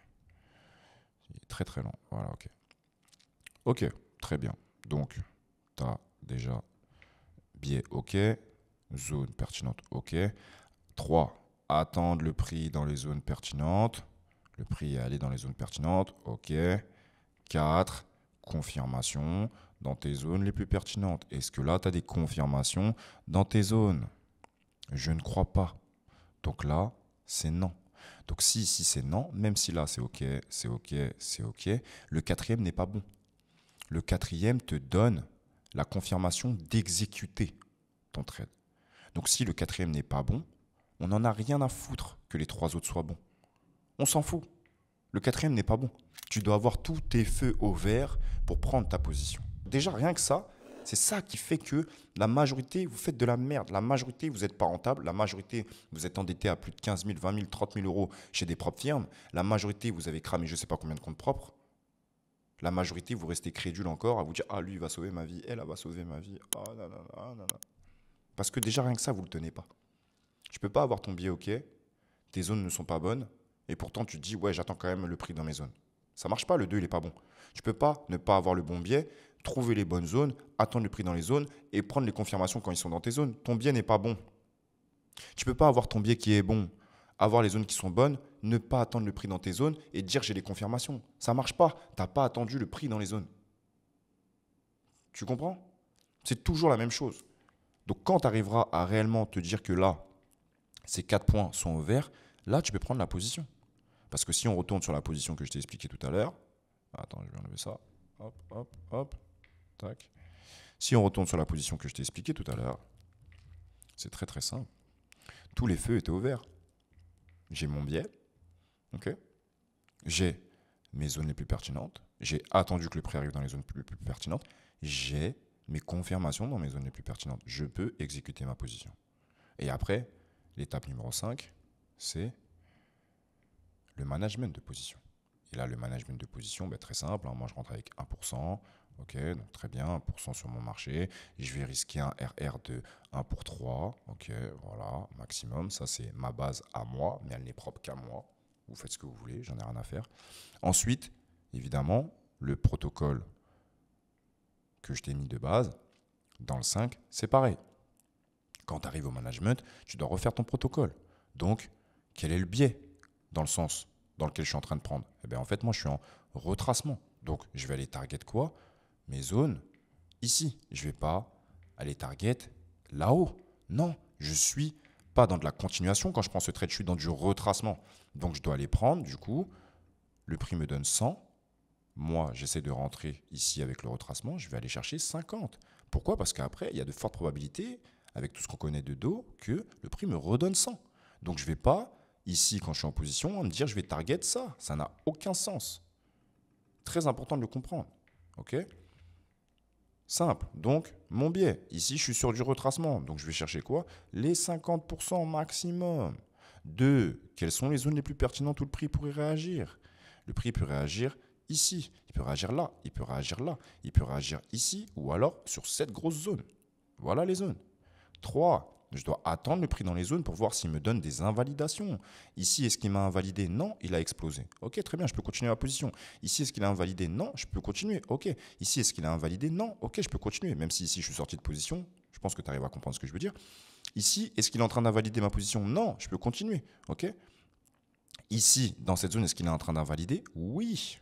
S1: Il est très très lent. Voilà, ok. Ok, très bien. Donc, tu as déjà biais, ok. Zone pertinente, ok. 3. Attendre le prix dans les zones pertinentes. Le prix est allé dans les zones pertinentes, ok. 4. Confirmation dans tes zones les plus pertinentes. Est-ce que là, tu as des confirmations dans tes zones ? Je ne crois pas. Donc là, c'est non. Donc si ici c'est non, même si là c'est ok, c'est ok, c'est ok, le quatrième n'est pas bon. Le quatrième te donne la confirmation d'exécuter ton trade. Donc si le quatrième n'est pas bon, on n'en a rien à foutre que les 3 autres soient bons. On s'en fout. Le quatrième n'est pas bon. Tu dois avoir tous tes feux au vert pour prendre ta position. Déjà, rien que ça, c'est ça qui fait que la majorité, vous faites de la merde. La majorité, vous n'êtes pas rentable. La majorité, vous êtes endetté à plus de 15 000, 20 000, 30 000 euros chez des propres firmes. La majorité, vous avez cramé je ne sais pas combien de comptes propres. La majorité, vous restez crédule encore à vous dire « Ah, lui, il va sauver ma vie. Elle va sauver ma vie. Ah, non, non, non, non. » Parce que déjà, rien que ça, vous ne le tenez pas. Tu ne peux pas avoir ton biais OK. Tes zones ne sont pas bonnes. Et pourtant, tu te dis « Ouais, j'attends quand même le prix dans mes zones. » Ça ne marche pas, le 2, il n'est pas bon. Tu ne peux pas ne pas avoir le bon biais, trouver les bonnes zones, attendre le prix dans les zones et prendre les confirmations quand ils sont dans tes zones. Ton biais n'est pas bon. Tu ne peux pas avoir ton biais qui est bon, avoir les zones qui sont bonnes, ne pas attendre le prix dans tes zones et dire j'ai les confirmations. Ça ne marche pas. Tu n'as pas attendu le prix dans les zones. Tu comprends? C'est toujours la même chose. Donc quand tu arriveras à réellement te dire que là, ces 4 points sont au vert, là, tu peux prendre la position. Parce que si on retourne sur la position que je t'ai expliquée tout à l'heure, attends, je vais enlever ça. Hop, hop, hop. Tac. Si on retourne sur la position que je t'ai expliquée tout à l'heure, c'est très très simple. Tous les feux étaient au vert. J'ai mon biais, ok. J'ai mes zones les plus pertinentes. J'ai attendu que le prix arrive dans les zones les plus pertinentes. J'ai mes confirmations dans mes zones les plus pertinentes. Je peux exécuter ma position. Et après, l'étape numéro 5, c'est le management de position. Et là, le management de position, très simple. Moi, je rentre avec 1%. Ok, donc très bien, 1% sur mon marché. Je vais risquer un RR de 1 pour 3. Ok, voilà, maximum. Ça, c'est ma base à moi, mais elle n'est propre qu'à moi. Vous faites ce que vous voulez, j'en ai rien à faire. Ensuite, évidemment, le protocole que je t'ai mis de base, dans le 5, c'est pareil. Quand tu arrives au management, tu dois refaire ton protocole. Donc, quel est le biais dans le sens dans lequel je suis en train de prendre? En fait, moi, je suis en retracement. Donc, je vais aller target quoi? Mes zones ici. Je ne vais pas aller target là-haut. Non, je suis pas dans de la continuation. Quand je prends ce trade, je suis dans du retracement. Donc, je dois aller prendre, du coup, le prix me donne 100. Moi, j'essaie de rentrer ici avec le retracement. Je vais aller chercher 50. Pourquoi? Parce qu'après, il y a de fortes probabilités, avec tout ce qu'on connaît de dos, que le prix me redonne 100. Donc, je ne vais pas, ici, quand je suis en position, me dire je vais target ça. Ça n'a aucun sens. Très important de le comprendre. OK? Simple. Donc, mon biais. Ici, je suis sur du retracement. Donc, je vais chercher quoi? Les 50% maximum. 2. Quelles sont les zones les plus pertinentes où le prix pourrait réagir? Le prix peut réagir ici. Il peut réagir là. Il peut réagir là. Il peut réagir ici ou alors sur cette grosse zone. Voilà les zones. 3. Je dois attendre le prix dans les zones pour voir s'il me donne des invalidations. Ici, est-ce qu'il m'a invalidé? Non, il a explosé. Ok, très bien, je peux continuer ma position. Ici, est-ce qu'il a invalidé? Non, je peux continuer. Ok. Ici, est-ce qu'il a invalidé? Non. Ok, je peux continuer. Même si ici, je suis sorti de position, je pense que tu arrives à comprendre ce que je veux dire. Ici, est-ce qu'il est en train d'invalider ma position? Non, je peux continuer. Ok. Ici, dans cette zone, est-ce qu'il est en train d'invalider? Oui.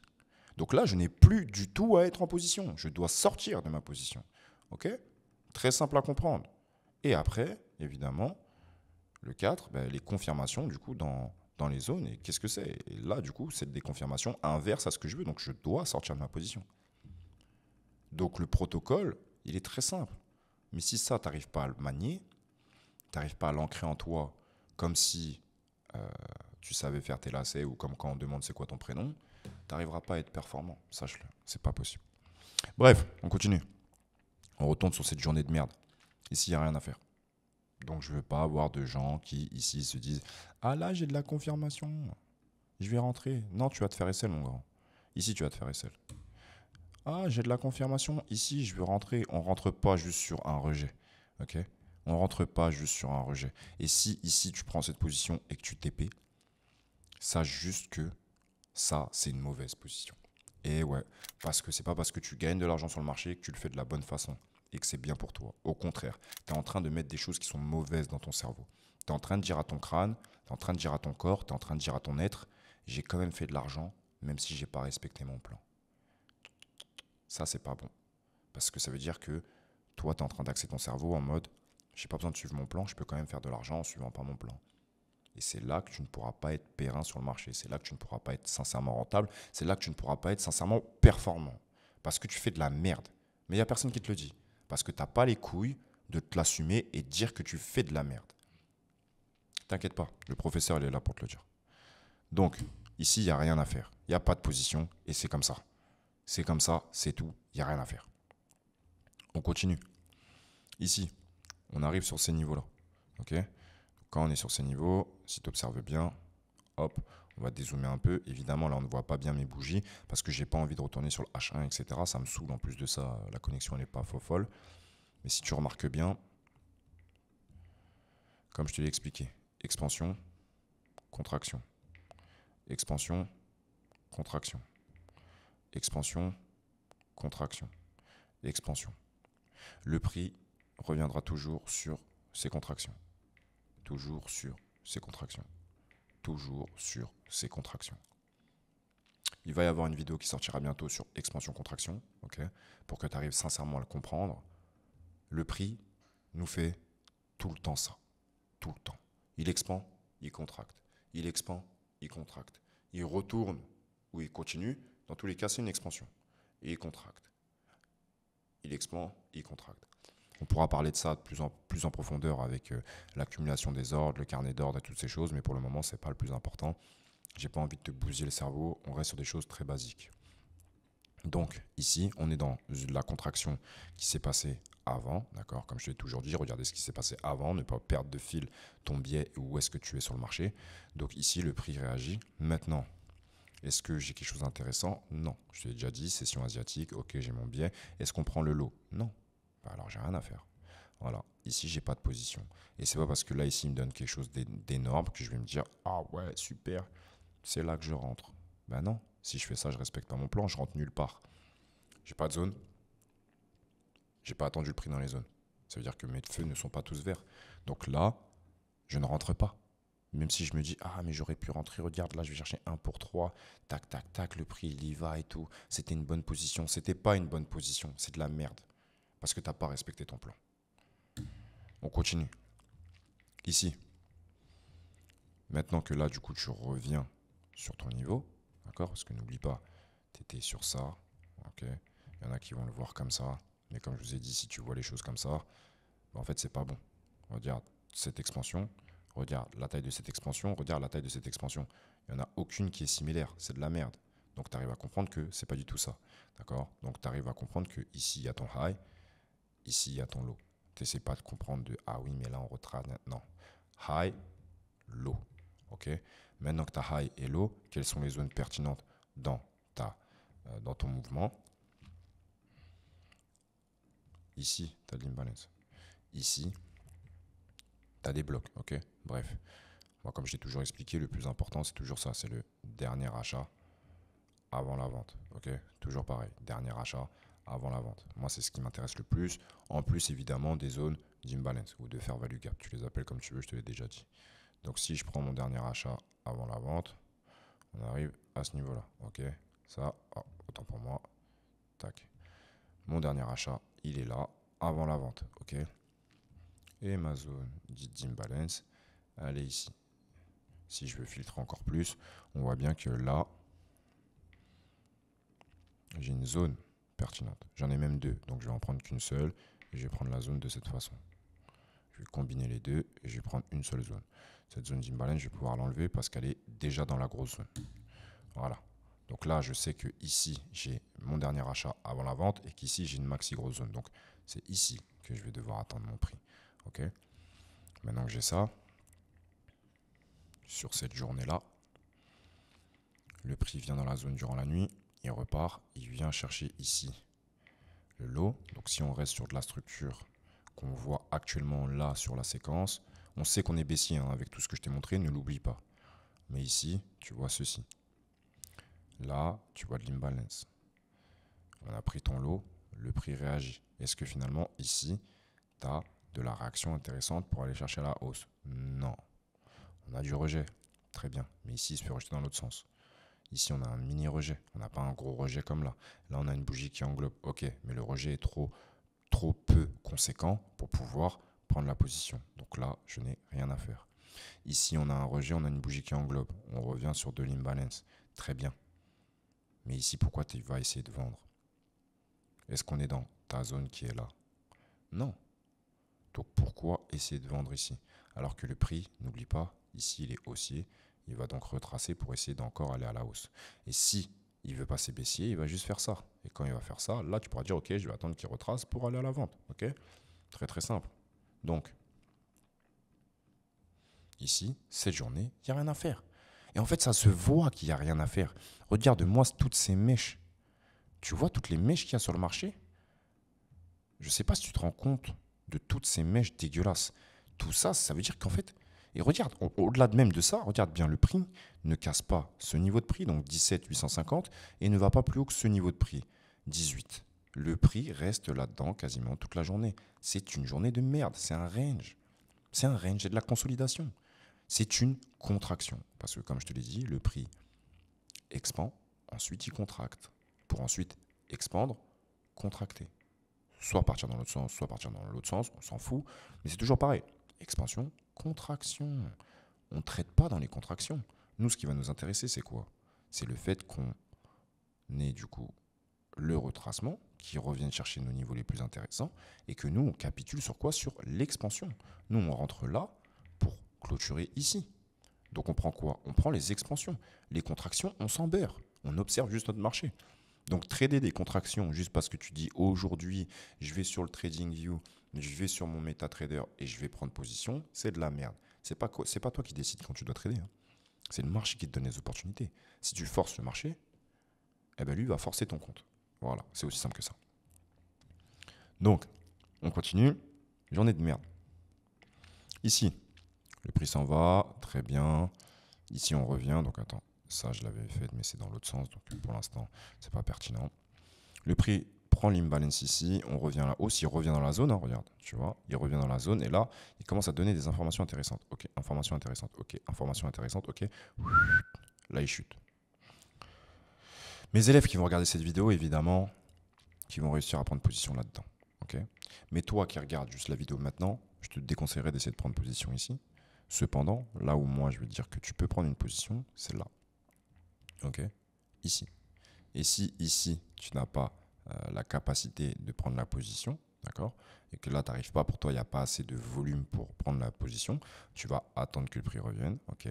S1: Donc là, je n'ai plus du tout à être en position. Je dois sortir de ma position. Ok. Très simple à comprendre. Et après, évidemment, le 4, les confirmations du coup dans les zones. Et qu'est-ce que c'est? Et là, du coup, c'est des confirmations inverses à ce que je veux. Donc, je dois sortir de ma position. Donc, le protocole, il est très simple. Mais si ça, tu n'arrives pas à le manier, tu n'arrives pas à l'ancrer en toi comme si tu savais faire tes lacets ou comme quand on demande c'est quoi ton prénom, tu n'arriveras pas à être performant. Sache-le, c'est pas possible. Bref, on continue. On retourne sur cette journée de merde. Ici, il n'y a rien à faire. Donc, je ne veux pas avoir de gens qui, ici, se disent « Ah là, j'ai de la confirmation. Je vais rentrer. » Non, tu vas te faire essai, mon grand. Ici, tu vas te faire essai. « Ah, j'ai de la confirmation. Ici, je veux rentrer. » On ne rentre pas juste sur un rejet. Ok? On ne rentre pas juste sur un rejet. Et si, ici, tu prends cette position et que tu TP, sache juste que ça, c'est une mauvaise position. Et ouais, parce que c'est pas parce que tu gagnes de l'argent sur le marché que tu le fais de la bonne façon et que c'est bien pour toi. Au contraire, tu es en train de mettre des choses qui sont mauvaises dans ton cerveau. Tu es en train de dire à ton crâne, tu es en train de dire à ton corps, tu es en train de dire à ton être, j'ai quand même fait de l'argent, même si j'ai pas respecté mon plan. Ça, c'est pas bon. Parce que ça veut dire que toi, tu es en train d'axer ton cerveau en mode, j'ai pas besoin de suivre mon plan, je peux quand même faire de l'argent en suivant pas mon plan. Et c'est là que tu ne pourras pas être périn sur le marché. C'est là que tu ne pourras pas être sincèrement rentable. C'est là que tu ne pourras pas être sincèrement performant. Parce que tu fais de la merde. Mais il n'y a personne qui te le dit. Parce que tu n'as pas les couilles de te l'assumer et de dire que tu fais de la merde. T'inquiète pas, le professeur il est là pour te le dire. Donc, ici, il n'y a rien à faire. Il n'y a pas de position et c'est comme ça. C'est comme ça, c'est tout. Il n'y a rien à faire. On continue. Ici, on arrive sur ces niveaux-là. Ok ? Quand on est sur ces niveaux, si tu observes bien, hop, on va dézoomer un peu. Évidemment, là, on ne voit pas bien mes bougies parce que je n'ai pas envie de retourner sur le H1, etc. Ça me saoule. En plus de ça, la connexion n'est pas folle. Mais si tu remarques bien, comme je te l'ai expliqué, expansion, contraction. Expansion, contraction. Expansion, contraction. Expansion. Le prix reviendra toujours sur ces contractions. Toujours sur ces contractions. toujours sur ces contractions. Il va y avoir une vidéo qui sortira bientôt sur expansion-contraction, ok, pour que tu arrives sincèrement à le comprendre. Le prix nous fait tout le temps ça, tout le temps. Il expand, il contracte. Il expand, il contracte. Il retourne ou il continue. Dans tous les cas, c'est une expansion. Et il contracte. Il expand, il contracte. On pourra parler de ça de plus en profondeur avec l'accumulation des ordres, le carnet d'ordre et toutes ces choses, mais pour le moment, ce n'est pas le plus important. J'ai pas envie de te bousiller le cerveau, on reste sur des choses très basiques. Donc ici, on est dans la contraction qui s'est passée avant, d'accord? Comme je t'ai toujours dit, regardez ce qui s'est passé avant, ne pas perdre de fil ton biais où est-ce que tu es sur le marché. Donc ici, le prix réagit. Maintenant, est-ce que j'ai quelque chose d'intéressant? Non. Je t'ai déjà dit, session asiatique, ok, j'ai mon biais. Est-ce qu'on prend le lot? Non. Bah alors, j'ai rien à faire. Voilà. Ici, j'ai pas de position. Et c'est pas parce que là, ici, il me donne quelque chose d'énorme que je vais me dire, ah ouais, super, c'est là que je rentre. Ben non. Si je fais ça, je respecte pas mon plan, je rentre nulle part. J'ai pas de zone. J'ai pas attendu le prix dans les zones. Ça veut dire que mes feux ne sont pas tous verts. Donc là, je ne rentre pas. Même si je me dis, ah, mais j'aurais pu rentrer, regarde, là, je vais chercher 1 pour 3, tac, tac, tac, le prix, il y va et tout. C'était une bonne position. C'était pas une bonne position, c'est de la merde. Parce que t'as pas respecté ton plan. On continue. Ici. Maintenant que là, du coup, tu reviens sur ton niveau, d'accord? Parce que n'oublie pas, tu étais sur ça, ok? Il y en a qui vont le voir comme ça. Mais comme je vous ai dit, si tu vois les choses comme ça, bah en fait, c'est pas bon. Regarde cette expansion. Regarde la taille de cette expansion, regarde la taille de cette expansion. Il n'y en a aucune qui est similaire, c'est de la merde. Donc tu arrives à comprendre que c'est pas du tout ça. D'accord? Donc tu arrives à comprendre que ici il y a ton high, ici il y a ton low. Tu n'essaies pas de comprendre de ah oui, mais là on retrace. Non. High, low. Ok? Maintenant que tu as high et low, quelles sont les zones pertinentes dans ton mouvement? Ici, tu as de l'imbalance. Ici, tu as des blocs, ok? Bref, moi comme j'ai toujours expliqué, le plus important c'est toujours ça, c'est le dernier achat avant la vente, ok? Toujours pareil, dernier achat avant la vente. Moi c'est ce qui m'intéresse le plus, en plus évidemment des zones d'imbalance ou de fair value gap, tu les appelles comme tu veux, je te l'ai déjà dit. Donc si je prends mon dernier achat avant la vente, on arrive à ce niveau-là, ok? Ça, oh, autant pour moi, tac. Mon dernier achat, il est là, avant la vente, ok? Et ma zone dite d'imbalance, elle est ici. Si je veux filtrer encore plus, on voit bien que là, j'ai une zone pertinente. J'en ai même deux, donc je vais en prendre qu'une seule et je vais prendre la zone de cette façon. Je vais combiner les deux et je vais prendre une seule zone. Cette zone d'imbalance, je vais pouvoir l'enlever parce qu'elle est déjà dans la grosse zone. Voilà. Donc là, je sais que ici, j'ai mon dernier achat avant la vente et qu'ici, j'ai une maxi grosse zone. Donc c'est ici que je vais devoir attendre mon prix. Ok? Maintenant que j'ai ça, sur cette journée-là, le prix vient dans la zone durant la nuit, il repart, il vient chercher ici le lot. Donc si on reste sur de la structure qu'on voit actuellement là sur la séquence, on sait qu'on est baissier hein, avec tout ce que je t'ai montré, ne l'oublie pas. Mais ici, tu vois ceci. Là, tu vois de l'imbalance. On a pris ton lot, le prix réagit. Est-ce que finalement, ici, tu as de la réaction intéressante pour aller chercher à la hausse? Non. On a du rejet. Très bien. Mais ici, il se fait rejeter dans l'autre sens. Ici, on a un mini rejet. On n'a pas un gros rejet comme là. Là, on a une bougie qui englobe. Ok, mais le rejet est trop peu conséquent pour pouvoir prendre la position. Donc là, je n'ai rien à faire. Ici, on a un rejet, on a une bougie qui englobe. On revient sur de l'imbalance. Très bien. Mais ici, pourquoi tu vas essayer de vendre? Est-ce qu'on est dans ta zone qui est là? Non. Donc pourquoi essayer de vendre ici? Alors que le prix, n'oublie pas, ici il est haussier, il va donc retracer pour essayer d'encore aller à la hausse. Et si il veut passer baissier, il va juste faire ça. Et quand il va faire ça, là tu pourras dire ok, je vais attendre qu'il retrace pour aller à la vente. Ok? Très très simple. Donc, ici, cette journée, il n'y a rien à faire. Et en fait, ça se voit qu'il n'y a rien à faire. Regarde-moi toutes ces mèches. Tu vois toutes les mèches qu'il y a sur le marché? Je ne sais pas si tu te rends compte de toutes ces mèches dégueulasses. Tout ça, ça veut dire qu'en fait, et regarde, au-delà de même de ça, regarde bien, le prix ne casse pas ce niveau de prix, donc 17 850, et ne va pas plus haut que ce niveau de prix, 18. Le prix reste là-dedans quasiment toute la journée. C'est une journée de merde, c'est un range. C'est un range et de la consolidation. C'est une contraction. Parce que comme je te l'ai dit, le prix expand, ensuite il contracte. Pour ensuite expandre, contracter. Soit partir dans l'autre sens, soit partir dans l'autre sens, on s'en fout. Mais c'est toujours pareil. Expansion, contraction. On ne traite pas dans les contractions. Nous, ce qui va nous intéresser, c'est quoi? C'est le fait qu'on ait du coup le retracement qui revienne chercher nos niveaux les plus intéressants et que nous, on capitule sur quoi? Sur l'expansion. Nous, on rentre là pour clôturer ici. Donc on prend quoi? On prend les expansions. Les contractions, on s'en beurre. On observe juste notre marché. Donc trader des contractions juste parce que tu dis aujourd'hui, je vais sur le TradingView, je vais sur mon MetaTrader et je vais prendre position, c'est de la merde. C'est pas toi qui décides quand tu dois trader. Hein. C'est le marché qui te donne les opportunités. Si tu forces le marché, eh ben lui va forcer ton compte. Voilà, c'est aussi simple que ça. Donc, on continue. Journée de merde. Ici, le prix s'en va, très bien. Ici, on revient. Donc, attends, ça, je l'avais fait, mais c'est dans l'autre sens. Donc, pour l'instant, c'est pas pertinent. Le prix prend l'imbalance ici. On revient là. Aussi, il revient dans la zone. Hein, regarde, tu vois, il revient dans la zone. Et là, il commence à donner des informations intéressantes. Ok, information intéressante. Ok, information intéressante. Ok. Là, il chute. Mes élèves qui vont regarder cette vidéo, évidemment, qui vont réussir à prendre position là-dedans. Okay. Mais toi qui regardes juste la vidéo maintenant, je te déconseillerais d'essayer de prendre position ici. Cependant, là où moi je vais te dire que tu peux prendre une position, c'est là. Ok. Ici. Et si ici, tu n'as pas la capacité de prendre la position, d'accord, et que là, tu n'arrives pas, pour toi, il n'y a pas assez de volume pour prendre la position, tu vas attendre que le prix revienne, ok,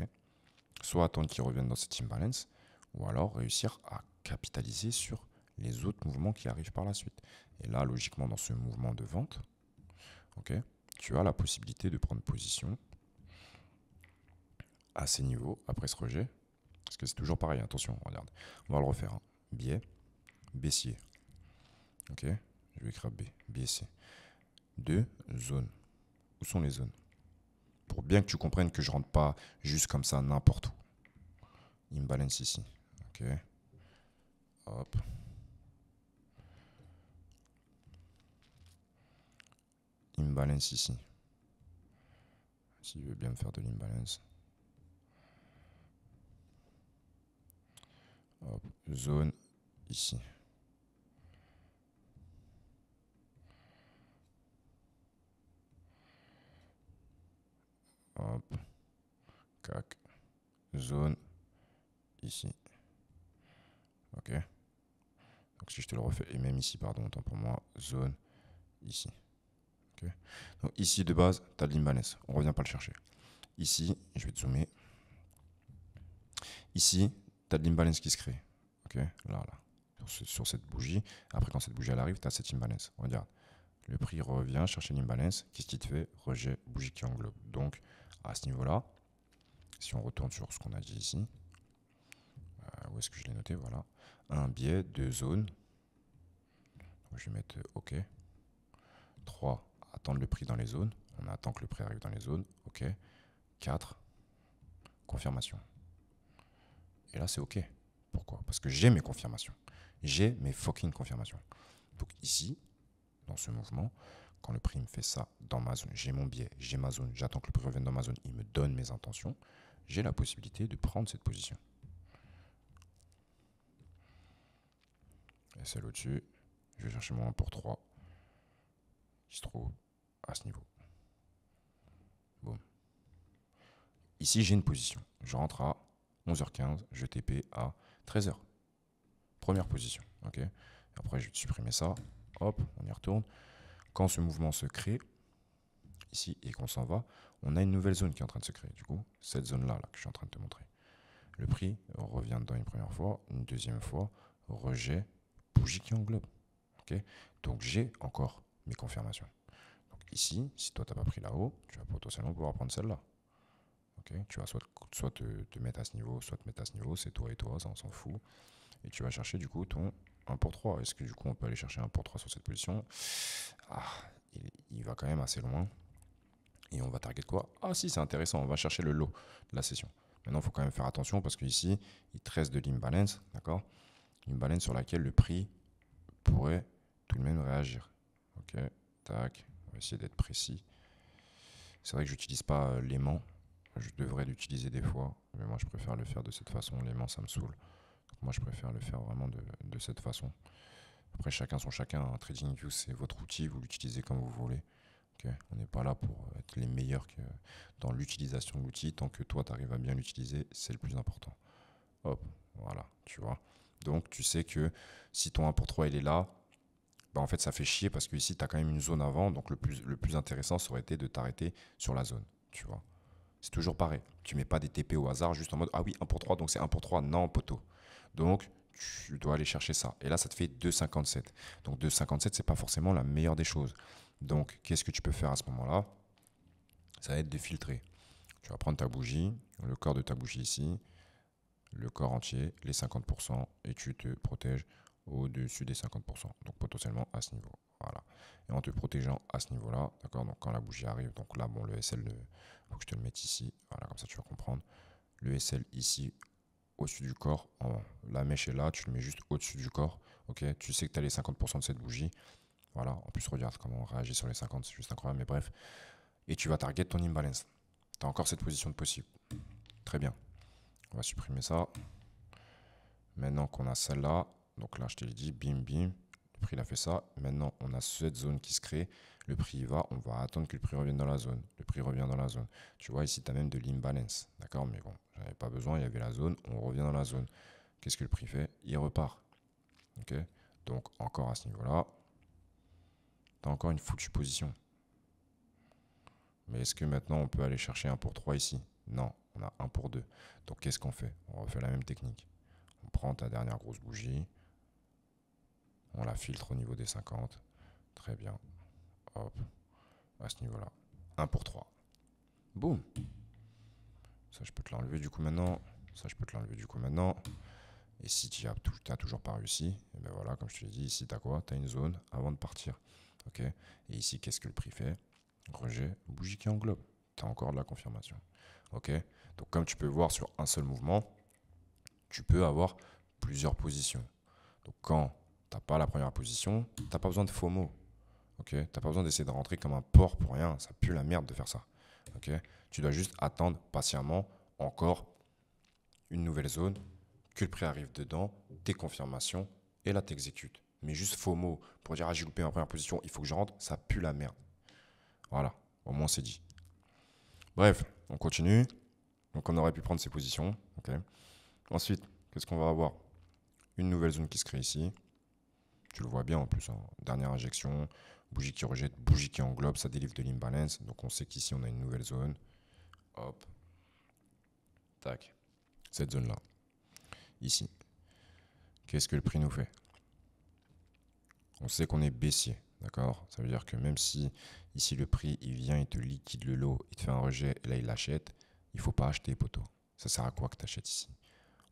S1: soit attendre qu'il revienne dans cette imbalance, ou alors réussir à capitaliser sur les autres mouvements qui arrivent par la suite. Et là, logiquement, dans ce mouvement de vente, ok, tu as la possibilité de prendre position à ces niveaux, après ce rejet, parce que c'est toujours pareil, attention, regarde, on va le refaire, hein. Biais, baissier, ok, je vais écrire B, baissier, 2 zones. Où sont les zones? Pour bien que tu comprennes que je rentre pas juste comme ça n'importe où. Imbalance ici, ok, hop. Imbalance ici. S'il veut bien me faire de l'imbalance. Hop. Zone ici. Hop. Cac. Zone ici. Ok. Donc si je te le refais, et même ici, pardon, autant pour moi, zone ici. Ok. Donc ici de base, tu as de l'imbalance. On ne revient pas le chercher. Ici, je vais te zoomer. Ici, tu as de l'imbalance qui se crée. Ok. Là. Sur cette bougie. Après, quand cette bougie elle arrive, tu as cette imbalance. Regarde. Le prix revient chercher l'imbalance. Qu'est-ce qui te fait? Rejet, bougie qui englobe. Donc, à ce niveau-là, si on retourne sur ce qu'on a dit ici, où est-ce que je l'ai noté? Voilà. Un biais, 2 zones. Donc, je vais mettre OK. 3, attendre le prix dans les zones. On attend que le prix arrive dans les zones. OK. 4, confirmation. Et là, c'est OK. Pourquoi? Parce que j'ai mes confirmations. J'ai mes fucking confirmations. Donc ici, dans ce mouvement, quand le prix me fait ça dans ma zone, j'ai mon biais, j'ai ma zone, j'attends que le prix revienne dans ma zone, il me donne mes intentions, j'ai la possibilité de prendre cette position. Et celle au-dessus, je vais chercher mon 1 pour 3 qui se trouve à ce niveau. Boum. Ici, j'ai une position. Je rentre à 11h15, je TP à 13h. Première position. Ok. Après, je vais supprimer ça. Hop, on y retourne. Quand ce mouvement se crée, ici, et qu'on s'en va, on a une nouvelle zone qui est en train de se créer. Du coup, cette zone-là là, que je suis en train de te montrer. Le prix revient dedans une première fois, une deuxième fois, rejet, bougie qui englobe. Okay, donc, j'ai encore mes confirmations. Donc, ici, si toi, tu n'as pas pris là-haut, tu vas potentiellement pouvoir prendre celle-là. Okay, tu vas soit te mettre à ce niveau, soit te mettre à ce niveau. C'est toi et toi, ça, on s'en fout. Et tu vas chercher du coup ton 1 pour 3. Est-ce que du coup, on peut aller chercher 1 pour 3 sur cette position? Il va quand même assez loin. Et on va target quoi? Ah si, c'est intéressant, on va chercher le lot de la session. Maintenant, il faut quand même faire attention parce qu'ici, il te reste de l'imbalance, d'accord? L'imbalance sur laquelle le prix pourrait tout de même réagir. Ok, tac, on va essayer d'être précis. C'est vrai que je n'utilise pas l'aimant, je devrais l'utiliser des fois, mais moi je préfère le faire de cette façon. Les mains, ça me saoule. Donc moi je préfère le faire vraiment de cette façon. Après, chacun son chacun, hein. TradingView, c'est votre outil, vous l'utilisez comme vous voulez. Okay, on n'est pas là pour être les meilleurs dans l'utilisation de l'outil. Tant que toi, tu arrives à bien l'utiliser, c'est le plus important. Hop, voilà, tu vois. Donc, tu sais que si ton 1 pour 3 il est là, bah en fait, ça fait chier parce que ici, tu as quand même une zone avant. Donc, le plus intéressant, ça aurait été de t'arrêter sur la zone, tu vois. C'est toujours pareil. Tu mets pas des TP au hasard, juste en mode, ah oui, 1 pour 3, donc c'est 1 pour 3. Non, poteau. Donc, tu dois aller chercher ça. Et là, ça te fait 2,57. Donc, 2,57, c'est pas forcément la meilleure des choses. Donc, qu'est-ce que tu peux faire à ce moment-là? Ça va être de filtrer. Tu vas prendre ta bougie, le corps de ta bougie ici, le corps entier, les 50%, et tu te protèges au-dessus des 50%. Donc, potentiellement à ce niveau. Voilà. Et en te protégeant à ce niveau-là, d'accord? Donc, quand la bougie arrive, donc là, bon, le SL, faut que je te le mette ici. Voilà, comme ça, tu vas comprendre. Le SL ici, au-dessus du corps. La mèche est là, tu le mets juste au-dessus du corps. Ok, tu sais que tu as les 50% de cette bougie. Voilà, en plus, regarde comment on réagit sur les 50, c'est juste incroyable, mais bref. Et tu vas target ton imbalance. Tu as encore cette position de possible. Très bien. On va supprimer ça. Maintenant qu'on a celle-là, donc là, je te l'ai dit, bim, bim. Le prix, il a fait ça. Maintenant, on a cette zone qui se crée. Le prix y va. On va attendre que le prix revienne dans la zone. Le prix revient dans la zone. Tu vois, ici, tu as même de l'imbalance. D'accord? Mais bon, j'en avais pas besoin. Il y avait la zone. On revient dans la zone. Qu'est-ce que le prix fait? Il repart. Ok? Donc, encore à ce niveau-là, tu as encore une foutue position. Mais est-ce que maintenant, on peut aller chercher un pour 3 ici? Non, on a un pour 2. Donc, qu'est-ce qu'on fait? On refait la même technique. On prend ta dernière grosse bougie. On la filtre au niveau des 50. Très bien. Hop. À ce niveau-là. 1 pour 3. Boum. Ça, je peux te l'enlever du coup maintenant. Ça, je peux te l'enlever du coup maintenant. Et si tu n'as toujours pas réussi, et ben voilà, comme je te l'ai dit, ici, tu as quoi? Tu as une zone avant de partir. Ok. Et ici, qu'est-ce que le prix fait? Rejet, bougie qui englobe. Tu as encore de la confirmation. Ok. Donc, comme tu peux voir sur un seul mouvement, tu peux avoir plusieurs positions. Donc, quand tu n'as pas la première position, tu n'as pas besoin de FOMO. Ok, t'as pas besoin d'essayer de rentrer comme un porc pour rien. Ça pue la merde de faire ça. Ok, tu dois juste attendre patiemment encore une nouvelle zone, que le prix arrive dedans, tes confirmations, et là t'exécutes. Mais juste faux mots pour dire ah j'ai loupé ma première position, il faut que je rentre, ça pue la merde. Voilà, au moins c'est dit. Bref, on continue. Donc on aurait pu prendre ces positions. Ok. Ensuite, qu'est-ce qu'on va avoir? Une nouvelle zone qui se crée ici. Tu le vois bien en plus, hein. Dernière injection, bougie qui rejette, bougie qui englobe, ça délivre de l'imbalance. Donc on sait qu'ici on a une nouvelle zone. Hop. Tac. Cette zone-là. Ici. Qu'est-ce que le prix nous fait? On sait qu'on est baissier. D'accord? Ça veut dire que même si ici le prix il vient, il te liquide le lot, il te fait un rejet, et là il l'achète, il ne faut pas acheter, poteau. Ça sert à quoi que tu achètes ici?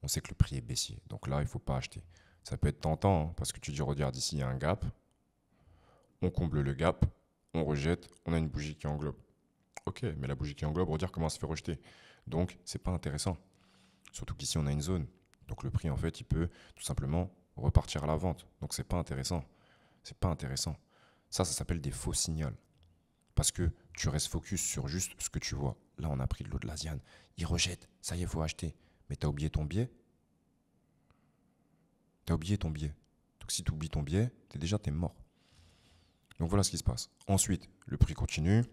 S1: On sait que le prix est baissier. Donc là, il ne faut pas acheter. Ça peut être tentant, hein, parce que tu dis, regarde, ici, il y a un gap. On comble le gap, on rejette, on a une bougie qui englobe. Ok, mais la bougie qui englobe, regarde comment elle se fait rejeter. Donc, c'est pas intéressant. Surtout qu'ici, on a une zone. Donc, le prix, en fait, il peut tout simplement repartir à la vente. Donc, c'est pas intéressant. C'est pas intéressant. Ça s'appelle des faux signaux. Parce que tu restes focus sur juste ce que tu vois. Là, on a pris de l'eau de l'Asiane. Il rejette. Ça y est, il faut acheter. Mais tu as oublié ton biais. Tu as oublié ton biais. Donc, si tu oublies ton biais, t'es mort. Donc, voilà ce qui se passe. Ensuite, le prix continue.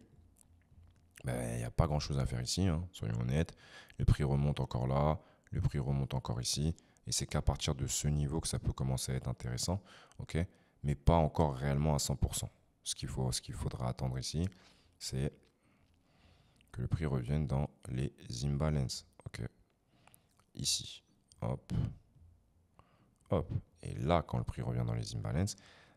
S1: Il n'y a pas grand chose à faire ici, hein, soyons honnêtes. Le prix remonte encore là, le prix remonte encore ici. Et c'est qu'à partir de ce niveau que ça peut commencer à être intéressant, ok, mais pas encore réellement à 100%. Ce qu'il faudra attendre ici, c'est que le prix revienne dans les imbalances. Ok. Ici. Hop. Hop. Et là, quand le prix revient dans les imbalances,